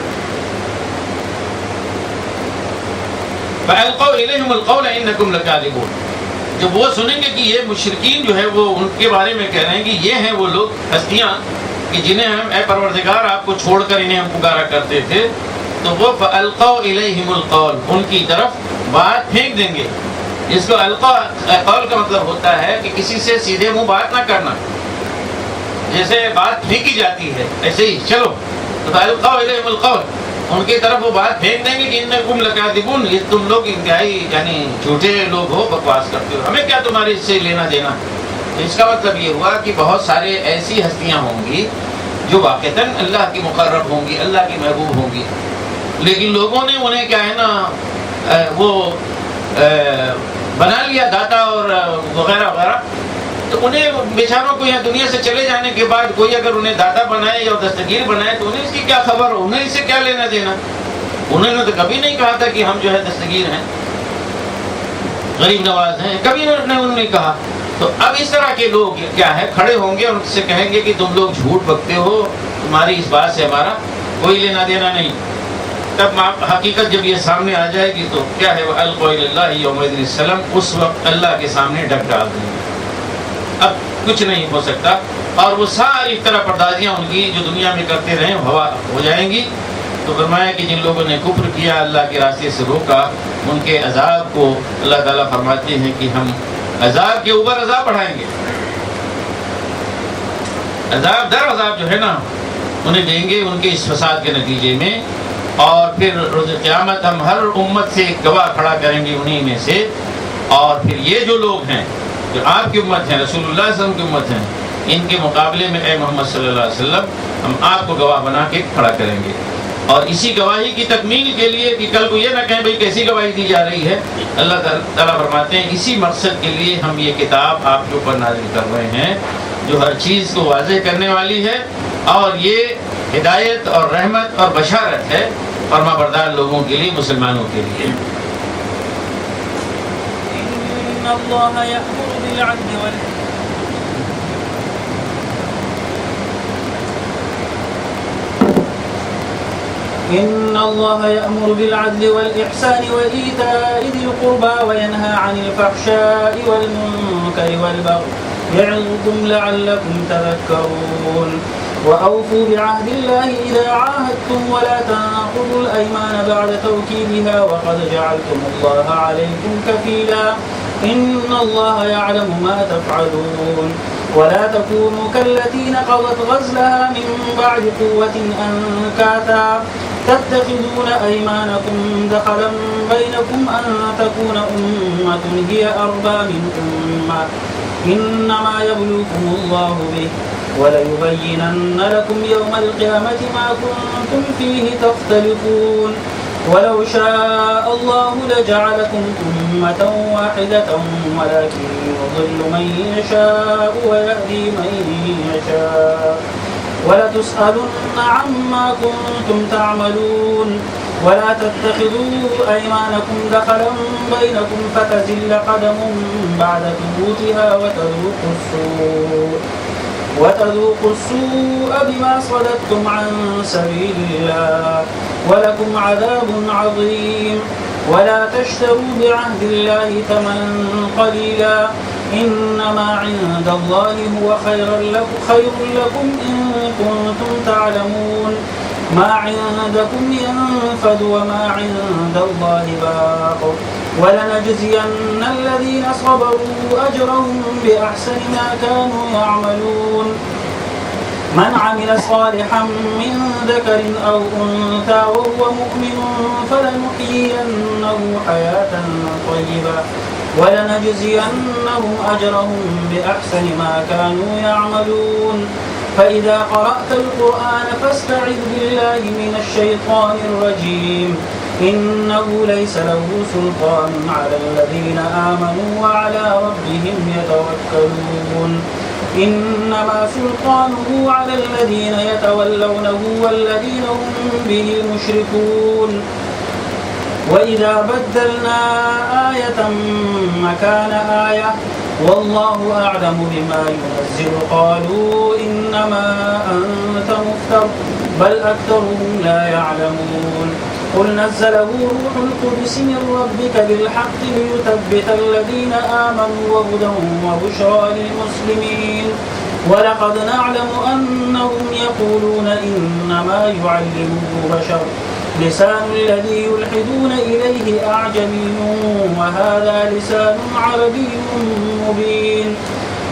C: فَأَلْقَوْا إِلَيْهِمُ الْقَوْلَ إِنَّكُمْ لَكَاذِبُونَ، جب وہ سنیں گے کہ یہ مشرکین جو ہے وہ ان کے بارے میں کہہ رہے ہیں کہ یہ ہیں وہ لوگ ہستیاں کہ جنہیں ہم اے پروردگار آپ کو چھوڑ کر انہیں ہم پکارا کرتے تھے، تو وہ فَأَلْقَوْا إِلَيْهِمُ الْقَوْلَ ان کی طرف بات پھینک دیں گے. جس کو القا قول کا مطلب ہوتا ہے کہ کسی سے سیدھے منہ بات نہ کرنا، جیسے بات پھینکی جاتی ہے ایسے ہی چلو. تو فَأَلْقَوْا إِلَيْهِمُ الْقَوْلَ ان کی طرف وہ بات پھینک دیں گے کہ انکم لکاذبون، یہ تم لوگ انتہائی یعنی جھوٹے لوگ ہو، بکواس کرتے ہو، ہمیں کیا تمہارے اس سے لینا دینا. اس کا مطلب یہ ہوا کہ بہت سارے ایسی ہستیاں ہوں گی جو واقعتاً اللہ کی مقرب ہوں گی، اللہ کی محبوب ہوں گی، لیکن لوگوں نے انہیں کیا ہے نا وہ بنا لیا داتا اور وغیرہ وغیرہ. تو انہیں بیچاروں کو یہاں دنیا سے چلے جانے کے بعد کوئی اگر انہیں داتا بنائے یا دستگیر بنائے تو انہیں اس کی کیا خبر ہو، انہیں اس سے کیا لینا دینا. انہوں نے تو کبھی نہیں کہا تھا کہ ہم جو ہے دستگیر ہیں، غریب نواز ہیں، کبھی انہوں نے کہا. تو اب اس طرح کے لوگ کیا ہے کھڑے ہوں گے اور ان سے کہیں گے کہ تم لوگ جھوٹ بکتے ہو، تمہاری اس بات سے ہمارا کوئی لینا دینا نہیں. تب حقیقت جب یہ سامنے آ جائے گی تو کیا ہے وَأَلْقَوْا إِلَى اللَّهِ يَوْمَئِذٍ السَّلَامَ، اس وقت اللہ کے سامنے ڈگ ڈال دیں گے، اب کچھ نہیں ہو سکتا. اور وہ ساری طرح پردازیاں ان کی جو دنیا میں کرتے رہے ہوا ہو جائیں گی. تو فرمایا کہ جن لوگوں نے کفر کیا، اللہ کے راستے سے روکا، ان کے عذاب کو اللہ تعالیٰ فرماتے ہیں کہ ہم عذاب کے اوپر عذاب بڑھائیں گے. عذاب در عذاب جو ہے نا انہیں دیں گے ان کے اس فساد کے نتیجے میں. اور پھر روز قیامت ہم ہر امت سے ایک گواہ کھڑا کریں گے انہی میں سے. اور پھر یہ جو لوگ ہیں جو آپ کی امت ہیں، رسول اللہ صلی اللہ علیہ وسلم کی امت ہیں، ان کے مقابلے میں اے محمد صلی اللہ علیہ وسلم ہم آپ کو گواہ بنا کے کھڑا کریں گے. اور اسی گواہی کی تکمیل کے لیے کہ کل کو یہ نہ کہیں بھئی کیسی گواہی دی جا رہی ہے، اللہ تعالیٰ فرماتے ہیں اسی مقصد کے لیے ہم یہ کتاب آپ کے اوپر نازل کر رہے ہیں جو ہر چیز کو واضح کرنے والی ہے، اور یہ ہدایت اور رحمت اور بشارت ہے فرما بردار لوگوں کے لیے، مسلمانوں کے لیے.
A: إن الله يأمر بالعدل إن الله يأمر بالعدل والإحسان وإيتاء ذي القربى وينهى عن الفحشاء والمنكر والبغي يعظكم لعلكم تذكرون. وأوفوا بعهد الله إذا عاهدتم ولا تنقضوا الأيمان بعد توكيدها وقد جعلتم الله عليكم كفيلا إن الله يعلم ما تفعلون. ولا تكونوا كالتي نقضت غزلها من بعد قوة أنكاثا تتخذون أيمانكم دخلا بينكم أن تكون أمة هي أربى من أمة إنما يبلوكم الله به وليبينن لكم يوم القيامة ما كنتم فيه تختلفون. ولو شاء الله لجعلكم أمة واحدة ولكن يضل من يشاء ويهدي من يشاء ولتسألن عما كنتم تعملون. ولا تتخذوا أيمانكم دخلا بينكم فتزل قدم بعد ثبوتها وتذوقوا السوء بما صددتم عن سبيل الله ولكم عذاب عظيم. ولا تشتروا بعهد الله ثمنا قليلا إنما عند الله هو خير لكم إن كنتم تعلمون. ما عندكم ينفد وما عند الله باق ولنجزين الذين صبروا أجرهم بأحسن ما كانوا يعملون. من عمل صالحا من ذكر أو أنثى وهو مؤمن فلنحيينه حياة طيبة ولنجزينهم أجرهم بأحسن ما كانوا يعملون. فإذا قرأت القرآن فاستعذ بالله من الشيطان الرجيم إنه ليس له سلطان على الذين آمنوا وعلى ربهم يتوكلون. إنما سلطانه على الذين يتولونه والذين هم به مشركون. وإذا بدلنا آية مكان آية والله أعلم بما ينزل قالوا إنما أنت مفتر بل أكثرهم لا يعلمون قل نزله روح القدس من ربك بالحق ليثبت الذين آمنوا وهدى وبشرى للمسلمين ولقد نعلم أنهم يقولون إنما يعلمه بشر لسان الذي يلحدون إليه أعجمي وهذا لسان عربي مبين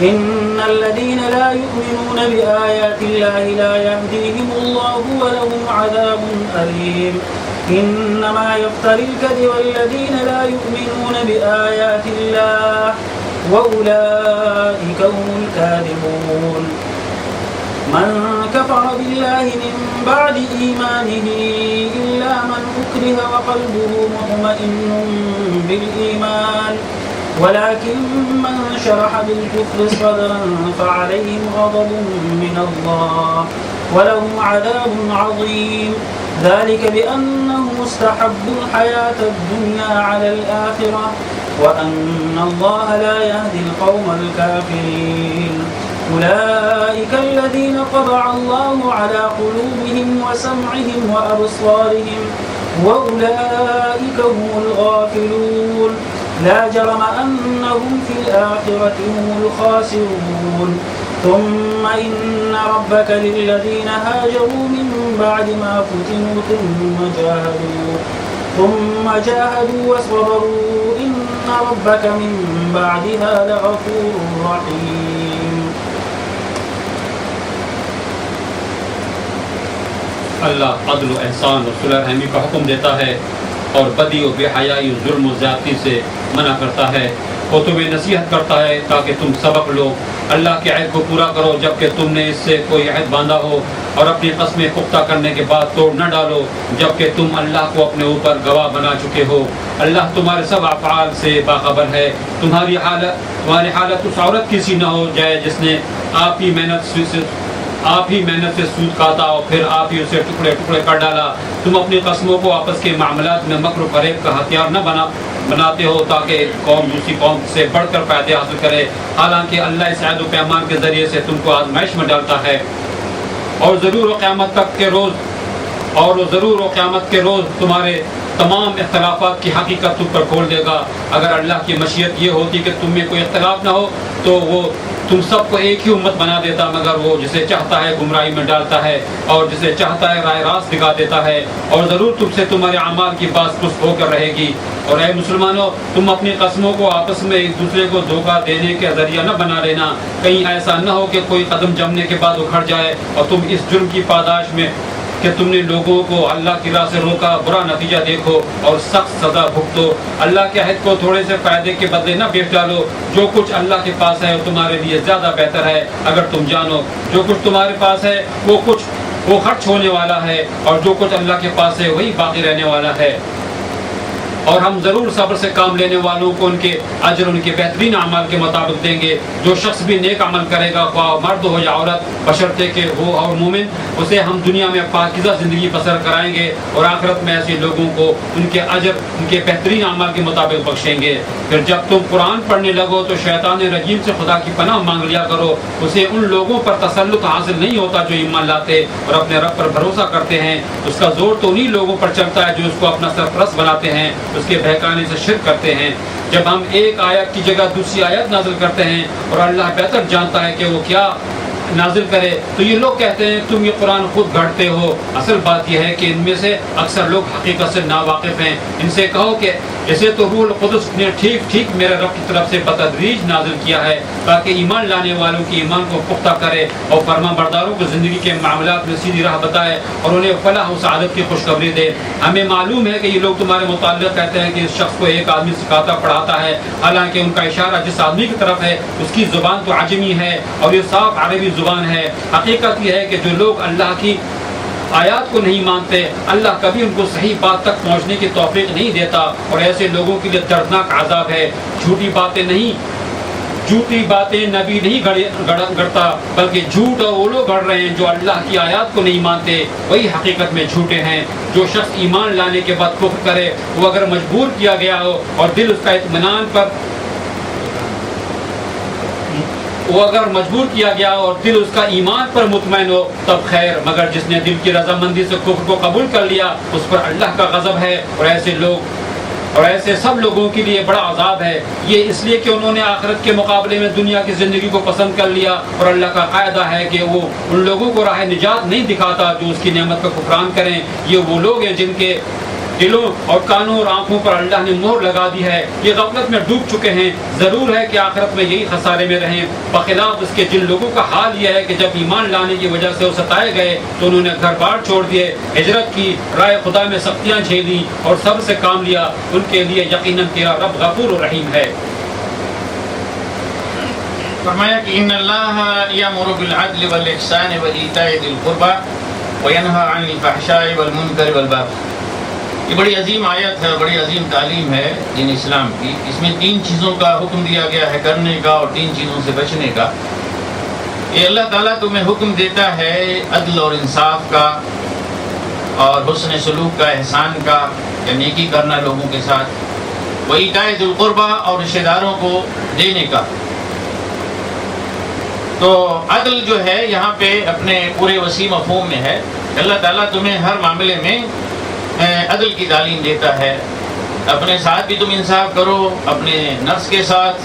A: إن الذين لا يؤمنون بآيات الله لا يهديهم الله ولهم عذاب أليم إنما يفتري الكذب الذين لا يؤمنون بآيات الله وأولئك هم الكاذبون من كفر بالله من بعد إيمانه إلا من أكره وقلبه مطمئن بالإيمان ولكن من شرح بالكفر صدرا فعليهم غضب من الله ولهم عذاب عظيم ذلك بأنهم استحبوا الحياة الدنيا على الآخرة وأن الله لا يهدي القوم الكافرين أولئك الذين طبع الله على قلوبهم وسمعهم وأبصارهم وأولئك هم الغافلون لا جرم أنهم في الآخرة هم الخاسرون ثم إن ربك للذين هاجروا من بعد ما فتنوا ثم جاهدوا وصبروا إن ربك من بعدها لغفور رحيم.
B: اللہ عدل و احسان اور صلح رحمی کا حکم دیتا ہے اور بدی و بے حیائی و ظلم و زیادتی سے منع کرتا ہے وہ تمہیں نصیحت کرتا ہے تاکہ تم سبق لو اللہ کے عہد کو پورا کرو جبکہ تم نے اس سے کوئی عہد باندھا ہو اور اپنی قسمیں پختہ کرنے کے بعد توڑ نہ ڈالو جبکہ تم اللہ کو اپنے اوپر گواہ بنا چکے ہو اللہ تمہارے سب افعال سے باخبر ہے تمہاری حالت اس عورت کی سی نہ ہو جائے جس نے آپ ہی محنت سے سود کھاتا اور پھر آپ ہی اسے ٹکڑے ٹکڑے کر ڈالا تم اپنی قسموں کو آپس کے معاملات میں مکر و فریب کا ہتھیار نہ بناتے ہو تاکہ ایک قوم دوسری قوم سے بڑھ کر فائدے حاصل کرے حالانکہ اللہ اس عہد و پیمان کے ذریعے سے تم کو آزمائش میں ڈالتا ہے اور ضرور و قیامت کے روز تمہارے تمام اختلافات کی حقیقت تم پر کھول دے گا اگر اللہ کی مشیت یہ ہوتی کہ تم میں کوئی اختلاف نہ ہو تو وہ تم سب کو ایک ہی امت بنا دیتا مگر وہ جسے چاہتا ہے گمراہی میں ڈالتا ہے اور جسے چاہتا ہے راہ راست دکھا دیتا ہے اور ضرور تم سے تمہارے اعمال کی بات پست ہو کر رہے گی اور اے مسلمانوں تم اپنی قسموں کو آپس میں ایک دوسرے کو دھوکہ دینے کے ذریعہ نہ بنا لینا کہیں ایسا نہ ہو کہ کوئی قدم جمنے کے بعد اکھڑ جائے اور تم اس جرم کی پاداش میں کہ تم نے لوگوں کو اللہ کی راہ سے روکا برا نتیجہ دیکھو اور سخت سزا بھگتو اللہ کے عہد کو تھوڑے سے فائدے کے بدلے نہ بیچ ڈالو جو کچھ اللہ کے پاس ہے وہ تمہارے لیے زیادہ بہتر ہے اگر تم جانو جو کچھ تمہارے پاس ہے وہ خرچ ہونے والا ہے اور جو کچھ اللہ کے پاس ہے وہی باقی رہنے والا ہے اور ہم ضرور صبر سے کام لینے والوں کو ان کے اجر ان کے بہترین اعمال کے مطابق دیں گے جو شخص بھی نیک عمل کرے گا خواہ مرد ہو یا عورت بشرطے کہ ہو اور مومن اسے ہم دنیا میں پاکیزہ زندگی بسر کرائیں گے اور آخرت میں ایسے لوگوں کو ان کے اجر ان کے بہترین اعمال کے مطابق بخشیں گے پھر جب تم قرآن پڑھنے لگو تو شیطان رجیم سے خدا کی پناہ مانگ لیا کرو اسے ان لوگوں پر تسلط حاصل نہیں ہوتا جو ایمان لاتے اور اپنے رب پر بھروسہ کرتے ہیں اس کا زور تو انہی لوگوں پر چلتا ہے جو اس کو اپنا سرپرست بناتے ہیں اس کے بہکانے سے شرک کرتے ہیں جب ہم ایک آیت کی جگہ دوسری آیت نازل کرتے ہیں اور اللہ بہتر جانتا ہے کہ وہ کیا نازل کرے تو یہ لوگ کہتے ہیں تم یہ قرآن خود گھڑتے ہو اصل بات یہ ہے کہ ان میں سے اکثر لوگ حقیقت سے ناواقف ہیں ان سے کہو کہ اسے تو روح القدس نے ٹھیک میرے رب کی طرف سے بتدریج نازل کیا ہے تاکہ ایمان لانے والوں کی ایمان کو پختہ کرے اور فرما برداروں کو زندگی کے معاملات میں سیدھی راہ بتائے اور انہیں فلاح و سعادت کی خوشخبری دے ہمیں معلوم ہے کہ یہ لوگ تمہارے متعلق کہتے ہیں کہ اس شخص کو ایک آدمی سکھاتا پڑھاتا ہے حالانکہ ان کا اشارہ جس آدمی کی طرف ہے اس کی زبان تو عجمی ہے اور یہ صاف عربی زبان ہے حقیقت یہ ہے کہ جو لوگ اللہ کی آیات کو نہیں مانتے اللہ کبھی ان کو صحیح بات تک پہنچنے کی توفیق نہیں دیتا اور ایسے لوگوں کے لیے دردناک عذاب ہے جھوٹی باتیں نبی نہیں گڑتا بلکہ جھوٹ اور وہ لوگ گڑ رہے ہیں جو اللہ کی آیات کو نہیں مانتے وہی حقیقت میں جھوٹے ہیں جو شخص ایمان لانے کے بعد کفر کرے وہ اگر مجبور کیا گیا ہو اور دل اس کا اطمینان پر وہ اگر مجبور کیا گیا اور دل اس کا ایمان پر مطمئن ہو تب خیر، مگر جس نے دل کی رضامندی سے کفر کو قبول کر لیا اس پر اللہ کا غضب ہے، اور ایسے سب لوگوں کے لیے بڑا عذاب ہے۔ یہ اس لیے کہ انہوں نے آخرت کے مقابلے میں دنیا کی زندگی کو پسند کر لیا، اور اللہ کا قاعدہ ہے کہ وہ ان لوگوں کو راہ نجات نہیں دکھاتا جو اس کی نعمت کا کفران کریں۔ یہ وہ لوگ ہیں جن کے دلوں اور کانوں اور آنکھوں پر اللہ نے مہر لگا دی ہے، یہ غفلت میں ڈوب چکے ہیں، ضرور ہے کہ آخرت میں یہی خسارے میں رہیں۔ بخلاف اس کے جن لوگوں کا حال یہ ہے کہ جب ایمان لانے کی وجہ سے وہ ستائے گئے تو انہوں نے گھر بار چھوڑ دیے، ہجرت کی، رائے خدا میں سختیاں جھیلی اور صبر سے کام لیا، ان کے لیے یقیناً تیرا رب غفور و رحیم ہے۔
C: فرمایا کہ ان اللہ یامر بالعدل والاحسان وایتاء ذی القربى وینہی عن الفحشاء والمنکر والبغی۔ یہ بڑی عظیم آیت ہے، بڑی عظیم تعلیم ہے دین اسلام کی۔ اس میں 3 چیزوں کا حکم دیا گیا ہے کرنے کا اور 3 چیزوں سے بچنے کا۔ یہ اللہ تعالیٰ تمہیں حکم دیتا ہے عدل اور انصاف کا، اور حسن سلوک کا، احسان کا، یا نیکی کرنا لوگوں کے ساتھ، وایتاء ذی القربى اور رشتہ داروں کو دینے کا۔ تو عدل جو ہے یہاں پہ اپنے پورے وسیع مفہوم میں ہے۔ اللہ تعالیٰ تمہیں ہر معاملے میں عدل کی تعلیم دیتا ہے۔ اپنے ساتھ بھی تم انصاف کرو، اپنے نفس کے ساتھ،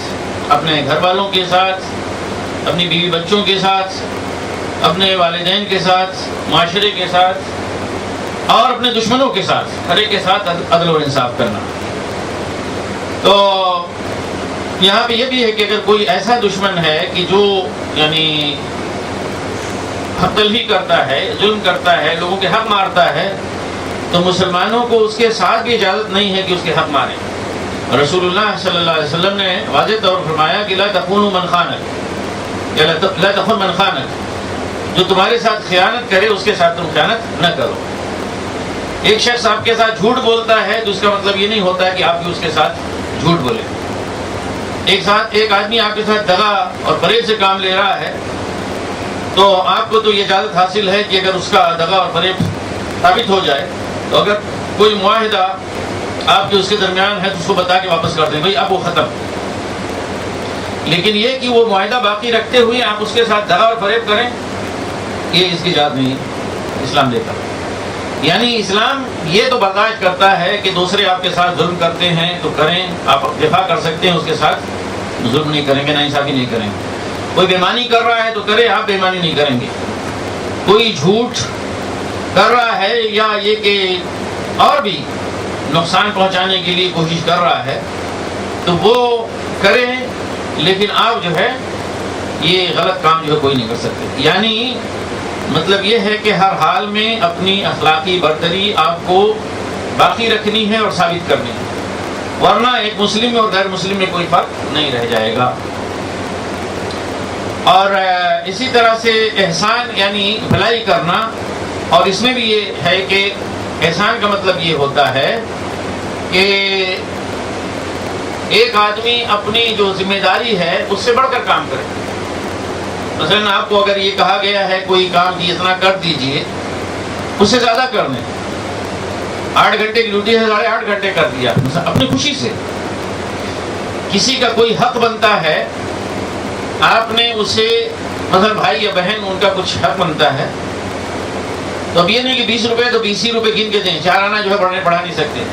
C: اپنے گھر والوں کے ساتھ، اپنی بیوی بچوں کے ساتھ، اپنے والدین کے ساتھ، معاشرے کے ساتھ، اور اپنے دشمنوں کے ساتھ، ہر ایک کے ساتھ عدل اور انصاف کرنا۔ تو یہاں پہ یہ بھی ہے کہ اگر کوئی ایسا دشمن ہے کہ جو یعنی حق تلفی کرتا ہے، ظلم کرتا ہے، لوگوں کے حق مارتا ہے، تو مسلمانوں کو اس کے ساتھ بھی اجازت نہیں ہے کہ اس کے حق ماریں۔ رسول اللہ صلی اللہ علیہ وسلم نے واضح طور پر فرمایا کہ لا تخونوا من خانک، یا لا تخن من خانک، جو تمہارے ساتھ خیانت کرے اس کے ساتھ تم خیانت نہ کرو۔ ایک شخص آپ کے ساتھ جھوٹ بولتا ہے تو اس کا مطلب یہ نہیں ہوتا کہ آپ بھی اس کے ساتھ جھوٹ بولیں۔ ایک آدمی آپ کے ساتھ دغا اور فریب سے کام لے رہا ہے تو آپ کو تو یہ اجازت حاصل ہے کہ اگر اس کا دغا اور فریب ثابت ہو جائے تو اگر کوئی معاہدہ آپ کے اس کے درمیان ہے تو اس کو بتا کے واپس کر دیں، بھائی اب وہ ختم۔ لیکن یہ کہ وہ معاہدہ باقی رکھتے ہوئے آپ اس کے ساتھ دغا اور فریب کریں، یہ اس کی اجازت نہیں اسلام دیتا۔ یعنی اسلام یہ تو برداشت کرتا ہے کہ دوسرے آپ کے ساتھ ظلم کرتے ہیں تو کریں، آپ دفاع کر سکتے ہیں، اس کے ساتھ ظلم نہیں کریں گے، ناانصافی نہیں کریں گے۔ کوئی بےایمانی کر رہا ہے تو کرے، آپ بےایمانی نہیں کریں گے۔ کوئی جھوٹ کر رہا ہے یا یہ کہ اور بھی نقصان پہنچانے کے لیے کوشش کر رہا ہے تو وہ کریں، لیکن آپ جو ہے یہ غلط کام جو ہے کوئی نہیں کر سکتے۔ یعنی مطلب یہ ہے کہ ہر حال میں اپنی اخلاقی برتری آپ کو باقی رکھنی ہے اور ثابت کرنی ہے، ورنہ ایک مسلم میں اور غیر مسلم میں کوئی فرق نہیں رہ جائے گا۔ اور اسی طرح سے احسان یعنی بھلائی کرنا، اور اس میں بھی یہ ہے کہ احسان کا مطلب یہ ہوتا ہے کہ ایک آدمی اپنی جو ذمہ داری ہے اس سے بڑھ کر کام کرے۔ مثلا آپ کو اگر یہ کہا گیا ہے کوئی کام کی اتنا کر دیجئے، اس سے زیادہ کر دیں۔ 8 گھنٹے کی ڈیوٹی ہے، 8.5 گھنٹے کر دیا اپنی خوشی سے۔ کسی کا کوئی حق بنتا ہے، آپ نے اسے مثلا بھائی یا بہن ان کا کچھ حق بنتا ہے، تو اب یہ نہیں کہ 20 روپے تو 20 ہی روپے گن کے دیں، 4 آنا جو ہے پڑھا نہیں سکتے،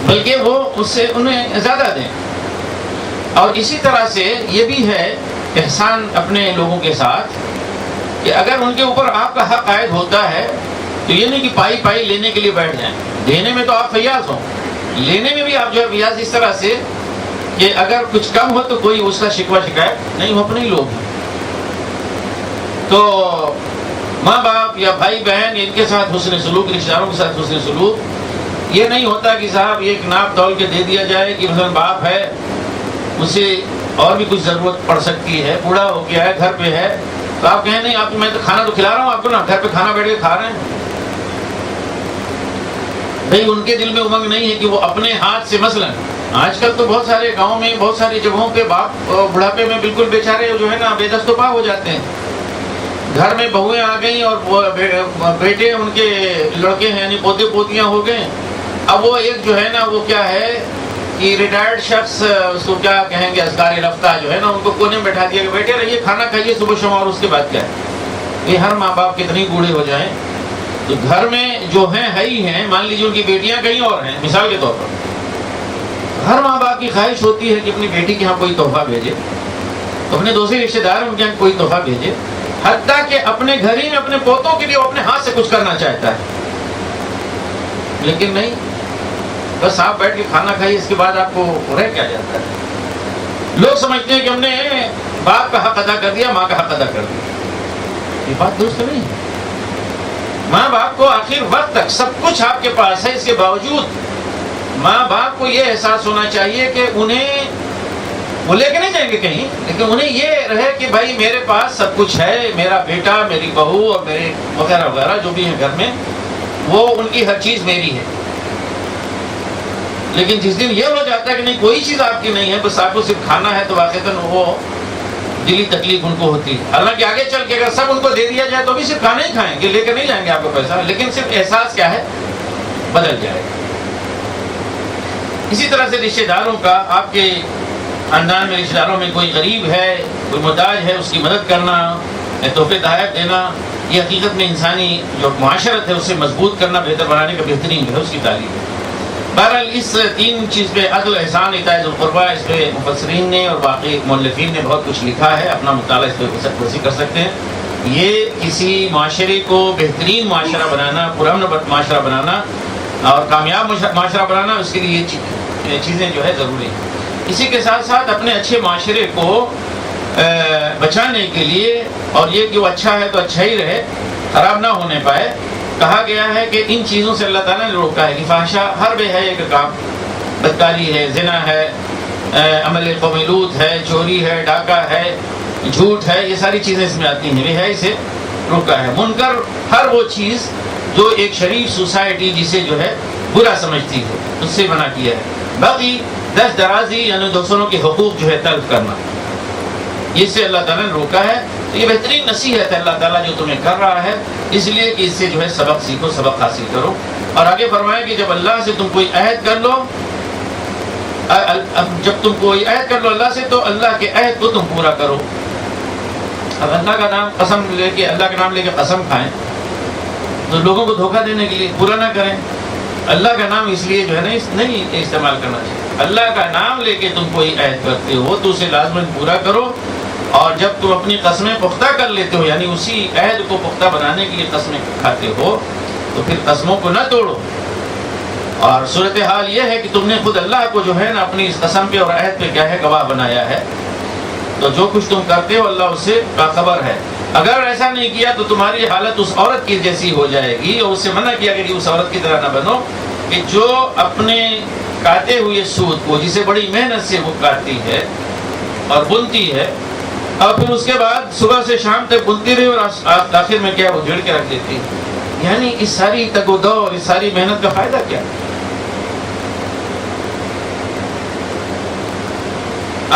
C: بلکہ وہ اس سے انہیں زیادہ دیں۔ اور اسی طرح سے یہ بھی ہے احسان اپنے لوگوں کے ساتھ کہ اگر ان کے اوپر آپ کا حق عائد ہوتا ہے تو یہ نہیں کہ پائی پائی لینے کے لیے بیٹھ جائیں۔ دینے میں تو آپ فیاض ہوں، لینے میں بھی آپ جو ہے فیاض اس طرح سے کہ اگر کچھ کم ہو تو کوئی اس کا شکوہ شکایت نہیں ہو، اپنے ہی لوگ ہیں۔ تو ماں باپ یا بھائی بہن ان کے ساتھ حسن سلوک، رشتہ داروں کے ساتھ حسن سلوک، یہ نہیں ہوتا کہ صاحب ایک ناپ تول کے دے دیا جائے کہ مثلا باپ ہے، اسے اور بھی کچھ ضرورت پڑ سکتی ہے، بوڑھا ہو گیا ہے، گھر پہ ہے، تو آپ کہیں نہیں آپ میں تو کھانا تو کھلا رہا ہوں آپ کو نا، گھر پہ کھانا بیٹھ کے کھا رہے ہیں۔ بھائی ان کے دل میں امنگ نہیں ہے کہ وہ اپنے ہاتھ سے، مثلا آج کل تو بہت سارے گاؤں میں بہت ساری جگہوں پہ باپ بڑھاپے میں بالکل بیچارے جو ہے نا بے دست و پا ہو جاتے ہیں۔ گھر میں بہویں آ گئیں اور بیٹے ان کے لڑکے ہیں یعنی پوتے پوتیاں ہو گئے، اب وہ ایک جو ہے نا وہ کیا ہے کہ ریٹائرڈ شخص اس کو کیا کہیں گے، اذکار رفتہ جو ہے نا، ان کو کونے میں بیٹھا دیا کہ بیٹھے رہیے، کھانا کھائیے صبح شام، اور اس کے بعد کیا ہے؟ یہ ہر ماں باپ کتنی بوڑھے ہو جائیں تو گھر میں جو ہیں ہے ہی ہیں، مان لیجیے ان کی بیٹیاں کہیں اور ہیں، مثال کے طور پر ہر ماں باپ کی خواہش ہوتی ہے کہ اپنی بیٹی کے یہاں کوئی تحفہ بھیجے، اپنے دوسرے رشتے دار ان کے یہاں کوئی تحفہ بھیجے، حتیٰ کہ اپنے گھر ہی میں اپنے پوتوں کے لیے وہ اپنے ہاتھ سے کچھ کرنا چاہتا ہے، لیکن نہیں، بس آپ بیٹھ کے کھانا کھائیے، اس کے بعد آپ کو رہ کیا جاتا ہے؟ لوگ سمجھتے ہیں کہ ہم نے باپ کا حق ادا کر دیا، ماں کا حق ادا کر دیا، یہ بات درست نہیں ہے۔ ماں باپ کو آخر وقت تک سب کچھ آپ کے پاس ہے، اس کے باوجود ماں باپ کو یہ احساس ہونا چاہیے کہ انہیں وہ لے کے نہیں جائیں گے کہیں، لیکن انہیں یہ رہے کہ بھائی میرے پاس سب کچھ ہے، میرا بیٹا، میری بہو اور میرے وغیرہ وغیرہ جو بھی ہیں گھر میں، وہ ان کی ہر چیز میری ہے۔ لیکن جس دن یہ ہو جاتا ہے کہ نہیں کوئی چیز آپ کی نہیں ہے، بس آپ کو صرف کھانا ہے، تو واقعتاً وہ دلی تکلیف ان کو ہوتی ہے۔ حالانکہ آگے چل کے اگر سب ان کو دے دیا جائے تو بھی صرف کھانا ہی کھائیں گے، لے کر نہیں جائیں گے آپ کو پیسہ، لیکن صرف احساس کیا ہے، بدل جائے گا۔ اسی طرح سے رشتے داروں کا، آپ کے خاندان میں رشتے داروں میں کوئی غریب ہے، کوئی محتاج ہے، اس کی مدد کرنا، تحفے تحائف دینا، یہ حقیقت میں انسانی جو معاشرت ہے اسے مضبوط کرنا، بہتر بنانے کا بہترین ہے، اس کی تعلیم ہے۔ بہرحال اس تین چیز پہ، عدل، احسان، اطاعت ذی القربیٰ، اس پہ مفسرین نے اور باقی مؤلفین نے بہت کچھ لکھا ہے، اپنا مطالعہ اس پہ وسیع کر سکتے ہیں۔ یہ کسی معاشرے کو بہترین معاشرہ بنانا، پرامن معاشرہ بنانا اور کامیاب معاشرہ بنانا، اس کے لیے یہ چیزیں جو ہے ضروری ہیں۔ اسی کے ساتھ ساتھ اپنے اچھے معاشرے کو بچانے کے لیے، اور یہ کہ وہ اچھا ہے تو اچھا ہی رہے، خراب نہ ہونے پائے، کہا گیا ہے کہ ان چیزوں سے اللہ تعالیٰ نے روکا ہے کہ فحشہ ہر بے حیائی کا کام، بدکاری ہے، زنا ہے، عمل قوم لوط ہے، چوری ہے، ڈاکہ ہے، جھوٹ ہے، یہ ساری چیزیں اس میں آتی ہیں، بے حیائی سے روکا ہے۔ منکر ہر وہ چیز جو ایک شریف سوسائٹی جسے جو ہے برا سمجھتی ہے، اس سے منع کیا ہے۔ باقی دست درازی یعنی دوسروں کے حقوق جو ہے طلب کرنا، اس سے اللہ تعالیٰ نے روکا ہے۔ تو یہ بہترین نصیحت ہے اللہ تعالیٰ جو تمہیں کر رہا ہے، اس لیے کہ اس سے جو ہے سبق سیکھو، سبق حاصل کرو۔ اور آگے فرمایا کہ جب اللہ سے تم کوئی عہد کر لو، جب تم کوئی عہد کر لو اللہ سے، تو اللہ کے عہد کو تم پورا کرو۔ اب اللہ کا نام قسم لے کے، اللہ کا نام لے کے قسم کھائیں تو لوگوں کو دھوکہ دینے کے لیے پورا نہ کریں۔ اللہ کا نام اس لیے جو ہے نہیں استعمال کرنا چاہیے۔ اللہ کا نام لے کے تم کوئی عہد کرتے ہو تو اسے لازماً پورا کرو، اور جب تم اپنی قسمیں پختہ کر لیتے ہو، یعنی اسی عہد کو پختہ بنانے کے لیے قسمیں کھاتے ہو، تو پھر قسموں کو نہ توڑو۔ اور صورتحال یہ ہے کہ تم نے خود اللہ کو جو ہے نا اپنی اس قسم پہ اور عہد پہ کیا ہے گواہ بنایا ہے، تو جو کچھ تم کرتے ہو اللہ اس سے باخبر ہے۔ اگر ایسا نہیں کیا تو تمہاری حالت اس عورت کی جیسی ہو جائے گی، اور اس سے منع کیا کہ اس عورت کی طرح نہ بنو کہ جو اپنے کاٹے ہوئے سود کو، جسے بڑی محنت سے وہ کاٹتی ہے اور بنتی ہے، اور پھر اس کے بعد صبح سے شام تک بنتی رہی اور آخر میں کیا وہ جڑ کے رکھ دیتی ہے۔ یعنی اس ساری تگ و دو اور اس ساری محنت کا فائدہ کیا؟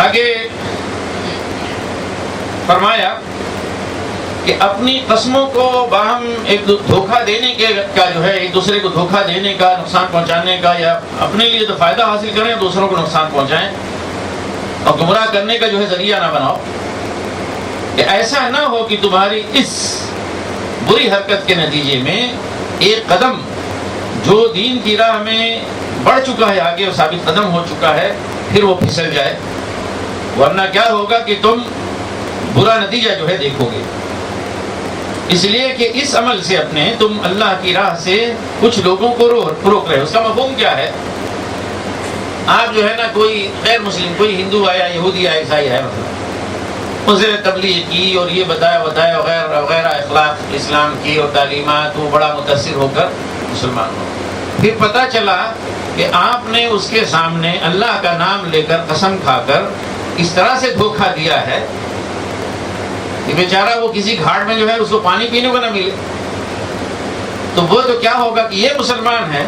C: آگے فرمایا کہ اپنی قسموں کو باہم ایک دھوکہ دینے کا جو ہے، ایک دوسرے کو دھوکہ دینے کا، نقصان پہنچانے کا، یا اپنے لیے تو فائدہ حاصل کریں، دوسروں کو نقصان پہنچائیں اور گمراہ کرنے کا جو ہے ذریعہ نہ بناؤ، کہ ایسا نہ ہو کہ تمہاری اس بری حرکت کے نتیجے میں ایک قدم جو دین کی راہ میں بڑھ چکا ہے آگے اور ثابت قدم ہو چکا ہے، پھر وہ پھسل جائے، ورنہ کیا ہوگا کہ تم برا نتیجہ جو ہے دیکھو گے۔ اس لیے کہ اس عمل سے اپنے تم اللہ کی راہ سے کچھ لوگوں کو روک رہے ہو۔ اس کا مفہوم کیا ہے؟ آپ جو ہے نا کوئی غیر مسلم، کوئی ہندو آیا، یہودی آیا، عیسائی ہے، اسے تبلیغ کی اور یہ بتایا وغیرہ وغیرہ اخلاق اسلام کی اور تعلیمات، وہ بڑا متاثر ہو کر مسلمان ہو۔ پھر پتہ چلا کہ آپ نے اس کے سامنے اللہ کا نام لے کر قسم کھا کر اس طرح سے دھوکہ دیا ہے کہ بیچارہ وہ کسی گھاٹ میں جو ہے اس کو پانی پینے کو نہ ملے، تو وہ تو کیا ہوگا کہ یہ مسلمان ہے،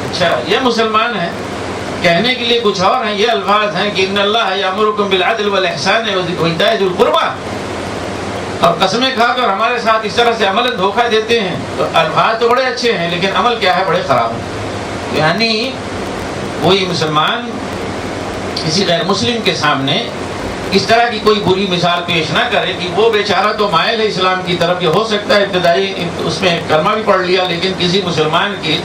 C: اچھا یہ مسلمان ہے، کہنے کے لیے کچھ اور ہیں، یہ الفاظ ہیں کہ ان اللہ یامرکم بالعدل والاحسان وایتاء ذی القربى، اور قسمیں کھا کر ہمارے ساتھ اس طرح سے عمل دھوکہ دیتے ہیں۔ تو الفاظ تو بڑے اچھے ہیں لیکن عمل کیا ہے، بڑے خراب ہیں۔ یعنی کوئی مسلمان کسی غیر مسلم کے سامنے اس طرح کی کوئی بری مثال پیش نہ کرے کہ وہ بیچارہ تو مائل ہے اسلام کی طرف، یہ ہو سکتا ہے ابتدائی اس میں کلمہ بھی پڑھ لیا، لیکن کسی مسلمان کی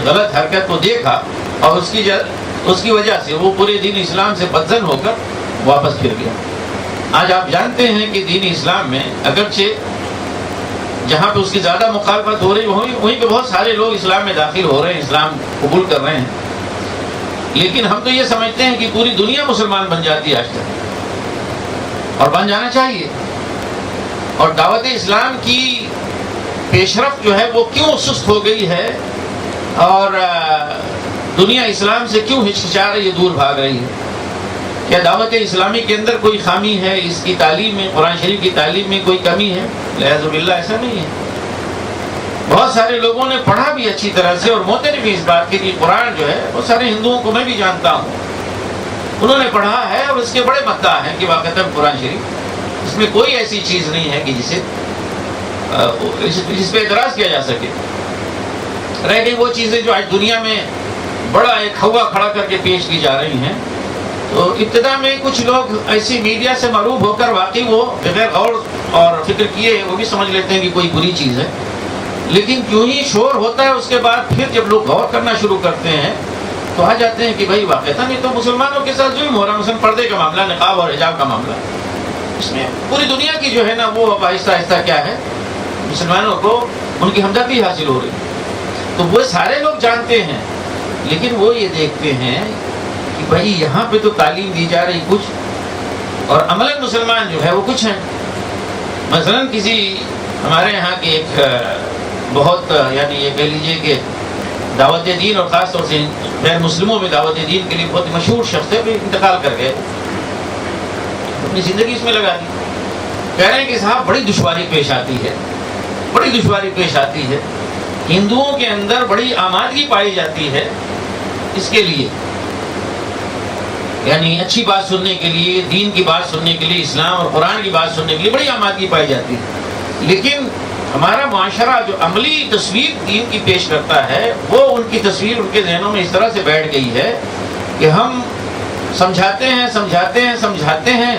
C: غلط حرکت کو دیکھا اور اس کی وجہ سے وہ پورے دین اسلام سے بدظن ہو کر واپس پھر گیا۔ آج آپ جانتے ہیں کہ دین اسلام میں اگرچہ جہاں پہ اس کی زیادہ مخالفت ہو رہی وہیں پہ بہت سارے لوگ اسلام میں داخل ہو رہے ہیں، اسلام قبول کر رہے ہیں، لیکن ہم تو یہ سمجھتے ہیں کہ پوری دنیا مسلمان بن جاتی ہے آج تک، اور بن جانا چاہیے۔ اور دعوت اسلام کی پیش رفت جو ہے وہ کیوں سست ہو گئی ہے اور دنیا اسلام سے کیوں ہچکچا رہی ہے، دور بھاگ رہی ہے؟ کیا دعوت اسلامی کے اندر کوئی خامی ہے؟ اس کی تعلیم میں، قرآن شریف کی تعلیم میں کوئی کمی ہے؟ لہذ باللہ ایسا نہیں ہے۔ بہت سارے لوگوں نے پڑھا بھی اچھی طرح سے اور معترف بھی اس بات کی کہ قرآن جو ہے وہ سارے ہندوؤں کو میں بھی جانتا ہوں، انہوں نے پڑھا ہے اور اس کے بڑے مداح ہیں کہ واقعتاً قرآن شریف اس میں کوئی ایسی چیز نہیں ہے کہ جس پہ اعتراض کیا جا سکے۔ رہ گئی وہ چیزیں جو آج دنیا میں بڑا ایک ہوا کھڑا کر کے پیش کی جا رہی ہیں، تو ابتدا میں کچھ لوگ ایسی میڈیا سے معروف ہو کر واقعی وہ بغیر غور اور فکر کیے وہ بھی سمجھ لیتے ہیں کہ کوئی بری چیز ہے، لیکن کیوں ہی شور ہوتا ہے اس کے بعد پھر جب لوگ غور کرنا شروع کرتے ہیں تو آ جاتے ہیں کہ بھائی واقعتاً یہ تو مسلمانوں کے ساتھ ظلم ہو رہا ہے، مثلاً پردے کا معاملہ، نقاب اور حجاب کا معاملہ، اس میں پوری دنیا کی جو ہے نا وہ اب آہستہ آہستہ کیا ہے، مسلمانوں کو ان کی ہمدردی حاصل ہو رہی ہے۔ تو وہ سارے لوگ جانتے ہیں، لیکن وہ یہ دیکھتے ہیں کہ بھائی یہاں پہ تو تعلیم دی جا رہی کچھ اور عملاً مسلمان جو ہے وہ کچھ ہیں۔ مثلاً کسی ہمارے یہاں کے ایک بہت یعنی یہ کہہ لیجیے کہ دعوت دین اور خاص طور سے غیر مسلموں میں دعوت دین کے لیے بہت مشہور شخص ہے، انتقال کر گئے، اپنی زندگی اس میں لگا دی۔ کہہ رہے ہیں کہ صاحب بڑی دشواری پیش آتی ہے، بڑی دشواری پیش آتی ہے، ہندوؤں کے اندر بڑی آمادگی پائی جاتی ہے اس کے لیے، یعنی اچھی بات سننے کے لیے، دین کی بات سننے کے لیے، اسلام اور قرآن کی بات سننے کے لیے بڑی آمادگی پائی جاتی ہے، لیکن ہمارا معاشرہ جو عملی تصویر دین کی پیش کرتا ہے وہ ان کی تصویر ان کے ذہنوں میں اس طرح سے بیٹھ گئی ہے کہ ہم سمجھاتے ہیں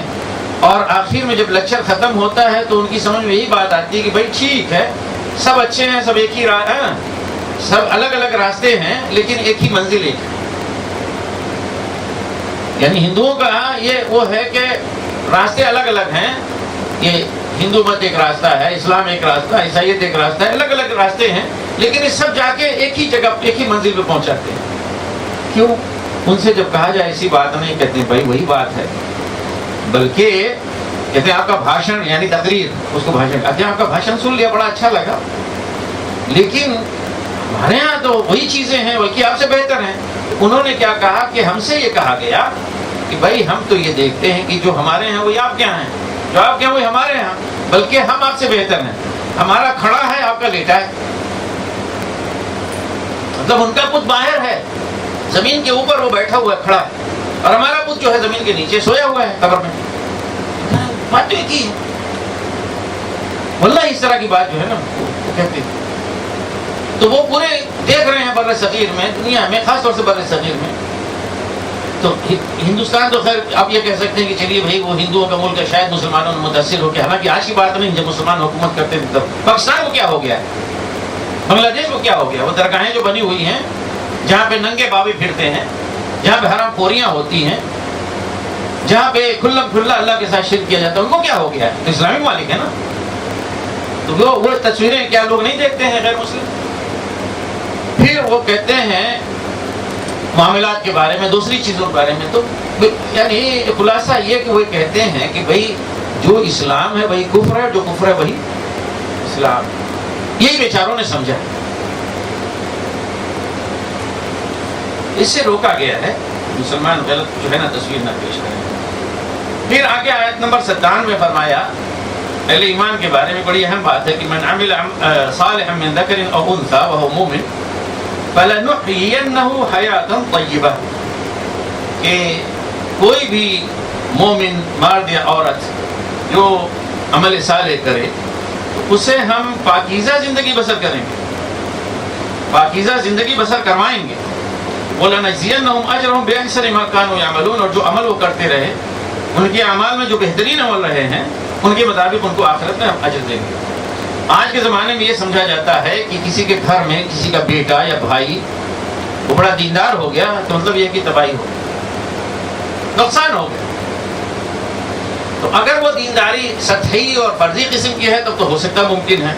C: اور آخر میں جب لیکچر ختم ہوتا ہے تو ان کی سمجھ میں یہی بات آتی ہے کہ بھائی ٹھیک ہے، سب اچھے ہیں، سب ایک ہی سب الگ الگ راستے ہیں لیکن ایک ہی منزل ایک ہے۔ یعنی ہندوؤں کا یہ وہ ہے کہ راستے الگ الگ ہیں، یہ ہندو مت ایک راستہ ہے، اسلام ایک راستہ ہے، عیسائیت ایک راستہ ہے، الگ الگ راستے ہیں لیکن یہ سب جا کے ایک ہی جگہ ایک ہی منزل پہ پہنچاتے ہیں۔ کیوں؟ ان سے جب کہا جائے ایسی بات نہیں، کہتے ہیں بھائی وہی بات ہے، بلکہ کہتے ہیں آپ کا بھاشن یعنی تقریر، اس کو بھاشن کہتے ہیں، آپ کا بھاشن سن لیا بڑا اچھا لگا، لیکن ہمارے یہاں تو وہی چیزیں ہیں بلکہ آپ سے بہتر ہیں۔ انہوں نے کیا کہا کہ ہم سے یہ کہا گیا کہ بھائی ہم تو یہ دیکھتے ہیں کہ جو ہمارے ہیں وہی آپ کے یہاں ہیں، جو آپ کے ہیں وہی ہمارے یہاں، بلکہ ہم آپ سے بہتر ہیں، ہمارا کھڑا ہے آپ کا لیٹا ہے، مطلب ان کا بت باہر ہے، زمین کے اوپر وہ بیٹھا ہوا ہے کھڑا ہے، اور ہمارا بت جو ہے زمین کے نیچے سویا ہوا ہے قبر میں۔ بات تو ایک ہی ہے، واللہ اس طرح کی بات جو ہے نا وہ کہتے ہیں۔ تو وہ پورے دیکھ رہے ہیں بر صغیر میں، دنیا میں، خاص طور سے بر صغیر میں۔ تو ہندوستان تو خیر آپ یہ کہہ سکتے ہیں کہ چلیے بھائی وہ ہندوؤں کا ملک ہے، شاید مسلمانوں نے متاثر ہو کے، حالانکہ آج کی بات نہیں، جب مسلمان حکومت کرتے تھے تب۔ پاکستان کو کیا ہو گیا ہے، بنگلہ دیش کو کیا ہو گیا؟ وہ درگاہیں جو بنی ہوئی ہیں جہاں پہ ننگے بابے پھرتے ہیں، جہاں پہ حرام خوریاں ہوتی ہیں، جہاں پہ کھلا کھلا اللہ کے ساتھ شرک کیا جاتا ہے، ان کو کیا ہو گیا ہے؟ تو اسلامی مالک ہے نا۔ تو وہ تصویریں کیا لوگ نہیں دیکھتے ہیں غیر مسلم؟ پھر وہ کہتے ہیں معاملات کے بارے میں، دوسری چیزوں کے بارے میں، تو یعنی خلاصہ یہ کہ وہ کہتے ہیں کہ بھائی جو اسلام ہے وہی کفر ہے، جو کفر ہے وہی اسلام، یہی بیچاروں نے سمجھا۔ اس سے روکا گیا ہے مسلمان غلط جو ہے نا تصویر نہ پیش کریں۔ پھر آگے آیت نمبر 57 میں فرمایا اہل ایمان کے بارے میں بڑی اہم بات ہے کہ من عمل صالحا من ذکر او انثى وهو مؤمن فلنحيينه حیاتا طیبہ، کہ کوئی بھی مومن مرد یا عورت جو عمل صالح کرے تو اسے ہم پاکیزہ زندگی بسر کریں گے، پاکیزہ زندگی بسر کروائیں گے۔ وَلَنَجْزِيَنَّهُمْ أَجْرَهُمْ بِأَحْسَنِ مَا كَانُوا يَعْمَلُونَ، اور جو عمل وہ کرتے رہے ان کے اعمال میں جو بہترین عمل رہے ہیں ان کے مطابق ان کو آخرت میں ہم اجر دیں گے۔ آج کے زمانے میں یہ سمجھا جاتا ہے کہ کسی کے گھر میں کسی کا بیٹا یا بھائی وہ بڑا دیندار ہو گیا تو مطلب یہ کہ تباہی ہو گئی، نقصان ہو گیا۔ تو اگر وہ دینداری سطحی اور فرضی قسم کی ہے تب تو ہو سکتا ممکن ہے،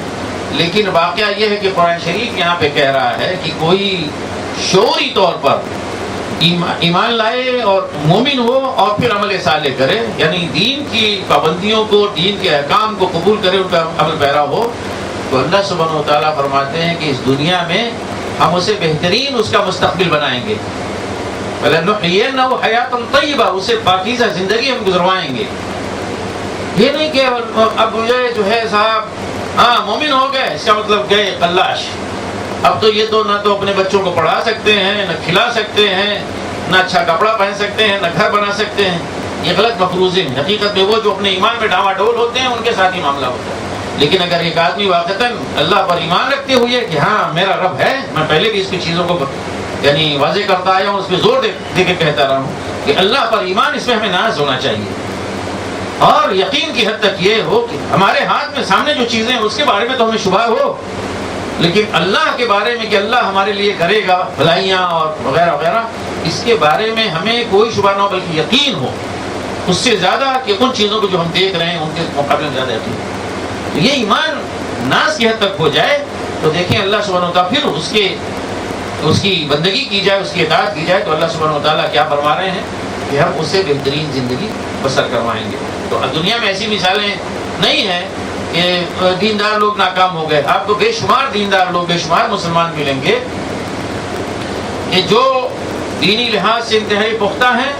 C: لیکن واقعہ یہ ہے کہ قرآن شریف یہاں پہ کہہ رہا ہے کہ کوئی شعوری طور پر ایمان لائے اور مومن ہو اور پھر عمل صالح کرے، یعنی دین کی پابندیوں کو، دین کے احکام کو قبول کرے، ان کا عمل پیرا ہو، تو اللہ سبحانہ و تعالیٰ فرماتے ہیں کہ اس دنیا میں ہم اسے بہترین اس کا مستقبل بنائیں گے، وَلَنُحْيِيَنَّهُ حَيَاةً طَيِّبَةً، اسے پاکیزہ زندگی ہم گزروائیں گے۔ یہ نہیں کہ اب یہ جو ہے صاحب مومن ہو گئے اس کا مطلب گئے قلاش، اب تو یہ تو نہ تو اپنے بچوں کو پڑھا سکتے ہیں، نہ کھلا سکتے ہیں، نہ اچھا کپڑا پہن سکتے ہیں، نہ گھر بنا سکتے ہیں۔ یہ غلط مفروضے ہیں۔ حقیقت میں وہ جو اپنے ایمان میں ڈاما ڈول ہوتے ہیں ان کے ساتھ ہی معاملہ ہوتا ہے۔ لیکن اگر ایک آدمی واقعتاً اللہ پر ایمان رکھتے ہوئے کہ ہاں میرا رب ہے، میں پہلے بھی اس کی چیزوں کو یعنی واضح کرتا آیا ہوں، اس پہ زور دے کے کہتا رہا ہوں کہ اللہ پر ایمان، اس میں ہمیں ناز ہونا چاہیے، اور یقین کی حد تک یہ ہو کہ ہمارے ہاتھ میں سامنے جو چیزیں ہیں اس کے بارے میں تو ہمیں شبہ ہو، لیکن اللہ کے بارے میں کہ اللہ ہمارے لیے کرے گا بھلائیاں اور وغیرہ وغیرہ، اس کے بارے میں ہمیں کوئی شبہ نہ ہو بلکہ یقین ہو اس سے زیادہ کہ ان چیزوں کو جو ہم دیکھ رہے ہیں ان کے مقابلے میں زیادہ یقین ہو۔ تو یہ ایمان ناز کی حد تک ہو جائے تو دیکھیں اللہ سبحانہ و تعالیٰ پھر اس کی بندگی کی جائے، اس کی اطاعت کی جائے تو اللہ سبحانہ و تعالیٰ کیا فرما رہے ہیں کہ ہم اسے بہترین زندگی بسر کروائیں گے۔ تو دنیا میں ایسی مثالیں نہیں ہیں کہ دیندار لوگ ناکام ہو گئے، آپ کو بے شمار دیندار لوگ، بے شمار مسلمان ملیں گے کہ جو دینی لحاظ سے انتہائی پختہ ہیں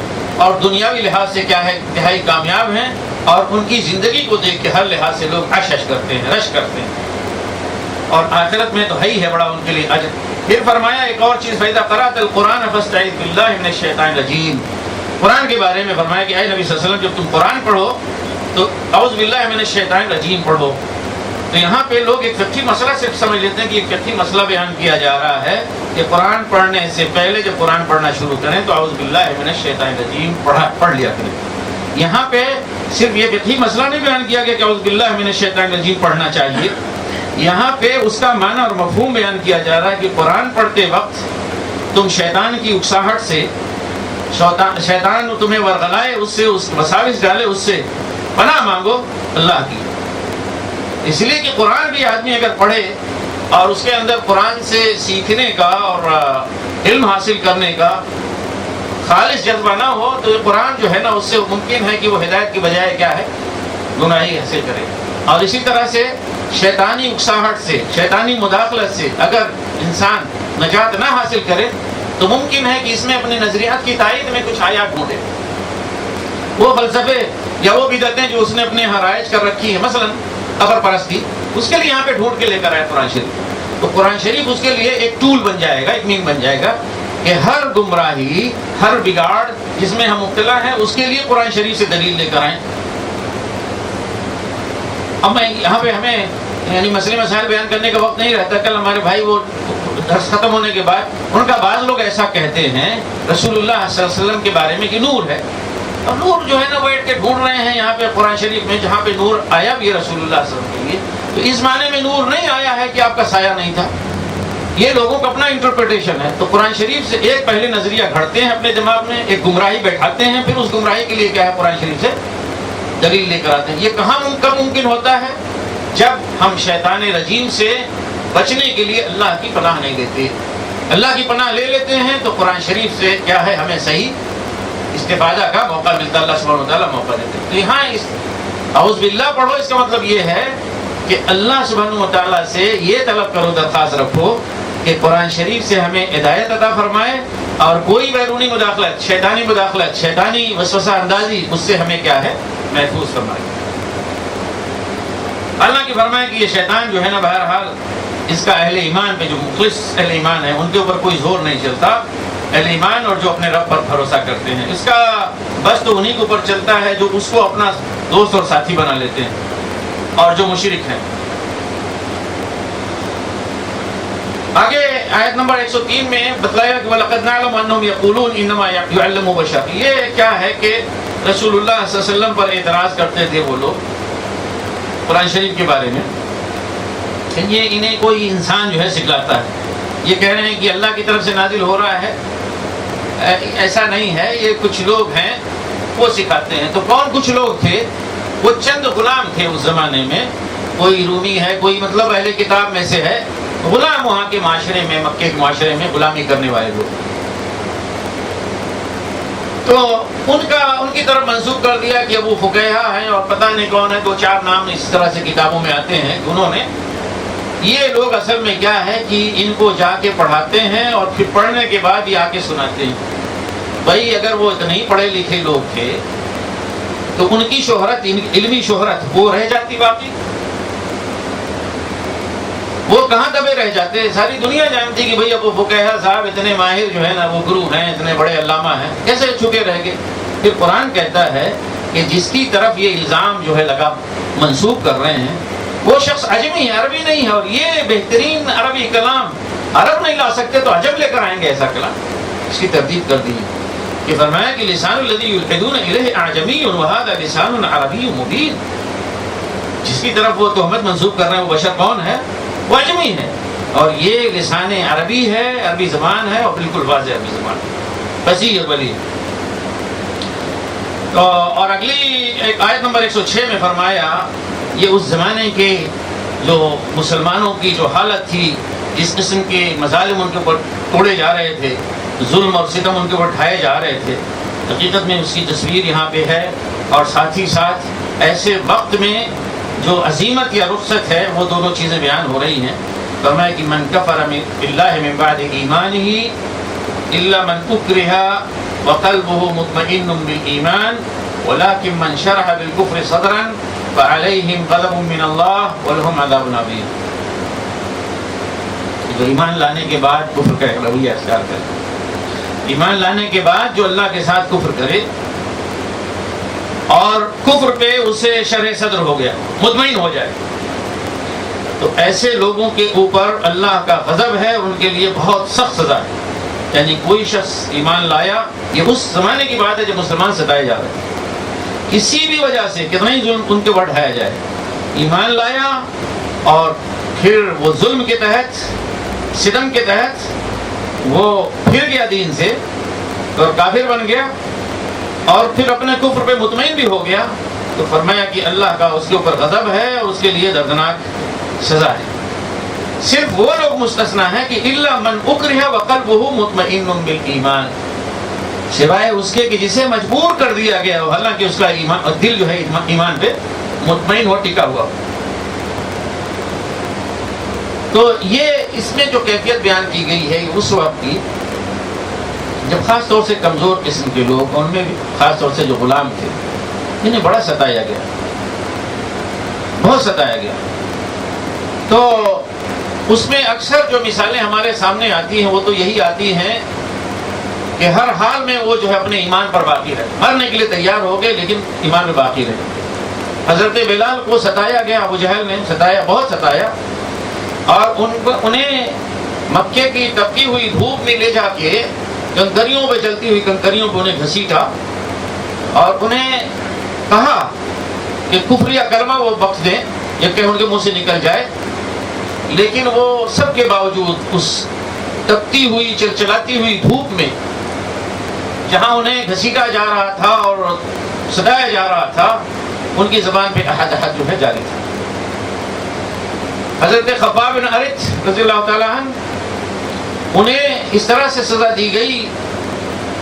C: اور دنیاوی لحاظ سے کیا ہے انتہائی کامیاب ہیں، اور ان کی زندگی کو دیکھ کے ہر لحاظ سے لوگ عش کرتے ہیں، رش کرتے ہیں، اور آخرت میں تو ہے ہی ہے بڑا ان کے لیے اجر۔ پھر فرمایا ایک اور چیز، فَإِذَا قَرَأْتَ الْقُرْآنَ فَاسْتَعِذْ بِاللَّهِ مِنَ الشَّيْطَانِ الرَّجِيمِ، قرآن کے بارے میں فرمایا کہ اے نبی صلی اللہ علیہ وسلم جب تم قرآن پڑھو تو اعوذ باللہ من الشیطان الرجیم پڑھو۔ تو یہاں پہ لوگ ایک فقہی مسئلہ صرف سمجھ لیتے ہیں کہ ایک فقہی مسئلہ بیان کیا جا رہا ہے کہ قرآن پڑھنے سے پہلے جب قرآن پڑھنا شروع کریں تو اعوذ باللہ من الشیطان الرجیم پڑھ لیا کریں۔ یہاں پہ صرف یہ فقہی مسئلہ نہیں بیان کیا گیا کہ اعوذ باللہ من الشیطان الرجیم پڑھنا چاہیے، یہاں پہ اس کا معنی اور مفہوم بیان کیا جا رہا ہے کہ قرآن پڑھتے وقت تم شیطان کی اکساہٹ سے، شیطان تمہیں ورغلائے اس سے، اس وساوس ڈالے اس سے پناہ مانگو اللہ کی۔ اس لیے کہ قرآن بھی آدمی اگر پڑھے اور اس کے اندر قرآن سے سیکھنے کا اور علم حاصل کرنے کا خالص جذبہ نہ ہو تو قرآن جو ہے نا اس سے ممکن ہے کہ وہ ہدایت کی بجائے کیا ہے گمراہی حاصل کرے۔ اور اسی طرح سے شیطانی اکساہٹ سے، شیطانی مداخلت سے اگر انسان نجات نہ حاصل کرے تو ممکن ہے کہ اس میں اپنے نظریات کی تائید میں کچھ آیات ڈھونڈے، وہ فلسفے یا وہ بدعتیں جو اس نے اپنے یہاں رائج کر رکھی ہیں، مثلا قبر پرستی، اس کے لیے یہاں پہ ڈھونڈ کے لے کر آئے قرآن شریف، تو قرآن شریف اس کے لیے ایک ٹول بن جائے گا، ایک مین بن جائے گا کہ ہر گمراہی، ہر بگاڑ جس میں ہم مبتلا ہیں اس کے لیے قرآن شریف سے دلیل لے کر آئیں۔ اب میں یہاں پہ ہمیں یعنی مسئلے مسائل بیان کرنے کا وقت نہیں رہتا۔ کل ہمارے بھائی وہ درس ختم ہونے کے بعد ان کا بعض لوگ ایسا کہتے ہیں رسول اللہ صلی اللہ علیہ وسلم کے بارے میں کہ نور ہے، اور نور جو ہے نا بیٹھ کے ڈھونڈ رہے ہیں یہاں پہ قرآن شریف میں جہاں پہ نور آیا بھی ہے رسول اللہ صلی اللہ علیہ وسلم کے لیے، تو اس معنی میں نور نہیں آیا ہے کہ آپ کا سایہ نہیں تھا، یہ لوگوں کا اپنا انٹرپریٹیشن ہے۔ تو قرآن شریف سے ایک پہلے نظریہ گھڑتے ہیں اپنے دماغ میں، ایک گمراہی بیٹھاتے ہیں، پھر اس گمراہی کے لیے کیا ہے قرآن شریف سے دلیل لے کر آتے ہیں۔ یہ کہاں کب ممکن ہوتا ہے؟ جب ہم شیطان رجیم سے بچنے کے لیے اللہ کی پناہ نہیں لیتے، اللہ کی پناہ لے لیتے ہیں تو قرآن شریف سے کیا ہے ہمیں صحیح استفادہ کا موقع ملتا ہے، اللہ سبحانہ وتعالیٰ موقع دیتے ہیں۔ تو یہاں اس اعوذ باللہ پڑھو، اس کا مطلب یہ ہے کہ اللہ سبحانہ وتعالیٰ سے یہ طلب کرو، درخواست رکھو کہ قرآن شریف سے ہمیں ہدایت عطا فرمائے اور کوئی بیرونی مداخلت، شیطانی وسوسہ اندازی اس سے ہمیں کیا ہے محفوظ فرمائے۔ اللہ کی فرمائے کہ یہ شیطان جو ہے نا بہرحال اس کا اہل ایمان پہ، جو مخلص اہل ایمان ہے ان کے اوپر کوئی زور نہیں چلتا، اہل ایمان اور جو اپنے رب پر بھروسہ کرتے ہیں اس کا بس تو انہی کے اوپر چلتا ہے جو اس کو اپنا دوست اور ساتھی بنا لیتے ہیں اور جو مشرک ہیں۔ آگے آیت نمبر 103 میں بتلایا کہ وَلَقَدْ نَعْلَمُ أَنَّهُمْ يَقُولُونَ إِنَّمَا يُعَلِّمُهُ بَشَرٌ. یہ کیا ہے کہ رسول اللہ صلی اللہ علیہ وسلم پر اعتراض کرتے تھے وہ لوگ قرآن شریف کے بارے میں کہ یہ انہیں کوئی انسان جو ہے سکھلاتا ہے. یہ کہہ رہے ہیں کہ اللہ کی طرف سے نازل ہو رہا ہے. ایسا نہیں ہے، یہ کچھ لوگ ہیں وہ سکھاتے ہیں. تو کون کچھ لوگ تھے؟ وہ چند غلام تھے اس زمانے میں. کوئی رومی ہے، کوئی مطلب اہل کتاب میں سے ہے، غلام وہاں کے معاشرے میں، مکے کے معاشرے میں غلامی کرنے والے لوگ. تو ان کی طرف منسوب کر دیا کہ ابو فقیہ ہیں اور پتہ نہیں کون ہے، 2-4 نام اس طرح سے کتابوں میں آتے ہیں. انہوں نے یہ لوگ اصل میں کیا ہے کہ ان کو جا کے پڑھاتے ہیں اور پھر پڑھنے کے بعد یہ آ کے سناتے ہیں. بھائی اگر وہ اتنے ہی پڑھے لکھے لوگ تھے تو ان کی شہرت، علمی شہرت وہ رہ جاتی باقی، وہ کہاں دبے رہ جاتے. ساری دنیا جانتی کہ بھئی ابو فقیہ صاحب اتنے ماہر جو ہے نا، وہ گرو ہیں، اتنے بڑے علامہ ہیں، کیسے چھپے رہ گئے. پھر قرآن کہتا ہے کہ جس کی طرف یہ الزام جو ہے لگا منسوب کر رہے ہیں وہ شخص عجمی ہے، عربی نہیں ہے. اور یہ بہترین عربی کلام عرب نہیں لا سکتے تو عجم لے کر آئیں گے ایسا کلام. اس کی تردید کر دی کہ فرمایا کہ لسان الذی یلحدون الیہ اعجمی وہذا لسان عربی مبین. جس کی طرف وہ تہمت منسوب کر رہے ہیں وہ بشر کون ہے؟ وہ عجمی ہے، اور یہ لسان عربی ہے، عربی زبان ہے، اور بالکل واضح عربی زبان فصیح بلی. اور اگلی ایک آیت نمبر 106 میں فرمایا یہ اس زمانے کے جو مسلمانوں کی جو حالت تھی، جس قسم کے مظالم ان کے اوپر توڑے جا رہے تھے، ظلم اور ستم ان کے اوپر ڈھائے جا رہے تھے، حقیقت میں اس کی تصویر یہاں پہ ہے. اور ساتھ ہی ساتھ ایسے وقت میں جو عظیمت یا رخصت ہے وہ دونوں چیزیں بیان ہو رہی ہیں. فرمایا کہ من کفر باللہ من بعد ایمانہ الا من اکرہ وقلبہ مطمئن بالایمان ولکن من شرح بالکفر صدرا فعلیہم غضب من اللہ ولہم عذاب عظیم. جو ایمان لانے کے بعد کفر کا رویہ اختیار کرے، ایمان لانے کے بعد جو اللہ کے ساتھ کفر کرے اور کفر پہ اسے شرح صدر ہو گیا، مطمئن ہو جائے، تو ایسے لوگوں کے اوپر اللہ کا غضب ہے، ان کے لیے بہت سخت سزا ہے. یعنی کوئی شخص ایمان لایا، یہ اس زمانے کی بات ہے جب مسلمان ستائے جا رہے ہیں، کسی بھی وجہ سے کتنا ہی ظلم ان کے اوپر ڈھایا جائے، ایمان لایا اور پھر وہ ظلم کے تحت، ستم کے تحت وہ پھر گیا دین سے اور کافر بن گیا اور پھر اپنے کفر پہ مطمئن بھی ہو گیا، تو فرمایا کہ اللہ کا اس کے اوپر غضب ہے اور اس کے لیے دردناک سزا ہے. صرف وہ لوگ مستثنا ہیں کہ الا من اکرہ وقلبہ مطمئن بالایمان، سوائے اس کے کہ جسے مجبور کر دیا گیا ہو، حالانکہ اس کا ایمان، دل جو ہے ایمان پہ مطمئن ہو، ٹکا ہوا. تو یہ اس میں جو کیفیت بیان کی گئی ہے اس وقت کی جب خاص طور سے کمزور قسم کے لوگ، ان میں بھی خاص طور سے جو غلام تھے، انہیں بڑا ستایا گیا، بہت ستایا گیا. تو اس میں اکثر جو مثالیں ہمارے سامنے آتی ہیں وہ تو یہی آتی ہیں کہ ہر حال میں وہ جو ہے اپنے ایمان پر باقی رہے، مرنے کے لیے تیار ہو گئے لیکن ایمان میں باقی رہے. حضرت بلال کو ستایا گیا، ابو جہل نے ستایا، بہت ستایا، اور انہیں مکے کی تپتی ہوئی دھوپ میں لے جا کے کنکریوں پہ چلتی ہوئی کنکریوں پہ انہیں گھسیٹا اور انہیں کہا کہ کفر یا کلمہ وہ بخش دیں یا کہ ان کے منہ سے نکل جائے. لیکن وہ سب کے باوجود اس تپتی ہوئی چلچلاتی ہوئی دھوپ میں جہاں انہیں گھسیٹا جا رہا تھا اور ستایا جا رہا تھا، ان کی زبان پہ احد احد جو ہے جاری تھا. حضرت خباب بن ارت رضی اللہ تعالیٰ عنہ، انہیں اس طرح سے سزا دی گئی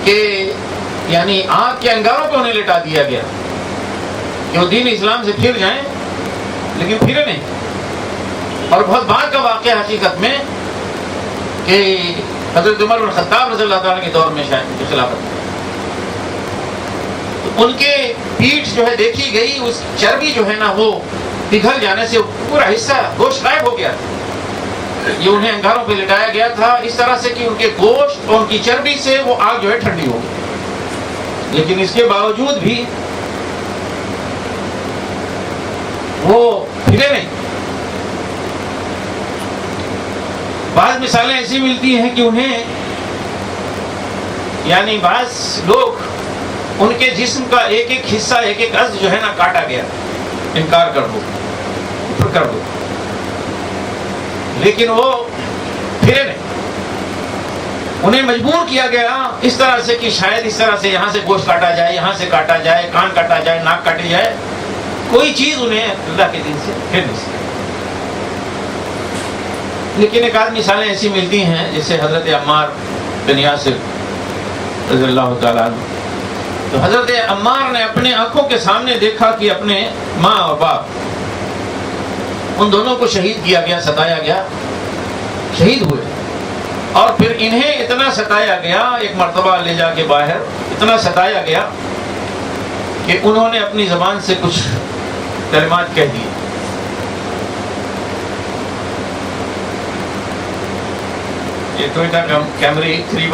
C: کہ یعنی آگ کے انگاروں پہ انہیں لٹا دیا گیا کہ وہ دین اسلام سے پھر جائیں، لیکن پھرے نہیں. اور بہت بعد کا واقعہ حقیقت میں کہ حضرت عمر بن خطاب رضی اللہ تعالیٰ کے دور میں شاید خلافت، تو ان کے پیٹھ جو ہے دیکھی گئی، اس چربی جو ہے نا وہ پگھل جانے سے پورا حصہ گوشت غائب ہو گیا. یہ انہیں انگاروں پہ لٹایا گیا تھا اس طرح سے کہ ان کے گوشت اور ان کی چربی سے وہ آگ جو ہے ٹھنڈی ہو گئی، لیکن اس کے باوجود بھی وہ پھرے نہیں. بعض مثالیں ایسی ملتی ہیں کہ انہیں یعنی بعض لوگ ان کے جسم کا ایک ایک حصہ ایک ایک عضو جو ہے نا کاٹا گیا، انکار کر دو، کفر کر دو، لیکن وہ پھرے نہیں، انہیں مجبور کیا گیا اس طرح سے کہ شاید اس طرح سے یہاں سے گوشت کاٹا جائے، یہاں سے کاٹا جائے، کان کاٹا جائے، ناک کاٹی جائے، کوئی چیز انہیں اللہ کے دین سے پھر نہیں سکتی۔ لیکن ایک آدھ مثالیں ایسی ملتی ہیں جیسے حضرت عمار بن یاسر رضی اللہ تعالیٰ عنہ، تو حضرت عمار نے اپنے آنکھوں کے سامنے دیکھا کہ اپنے ماں اور باپ ان دونوں کو شہید کیا گیا، ستایا گیا، شہید ہوئے، اور پھر انہیں اتنا ستایا گیا، ایک مرتبہ لے جا کے باہر اتنا ستایا گیا کہ انہوں نے اپنی زبان سے کچھ کلمات کہہ دیے۔ یہ ٹویوٹا کیمری 3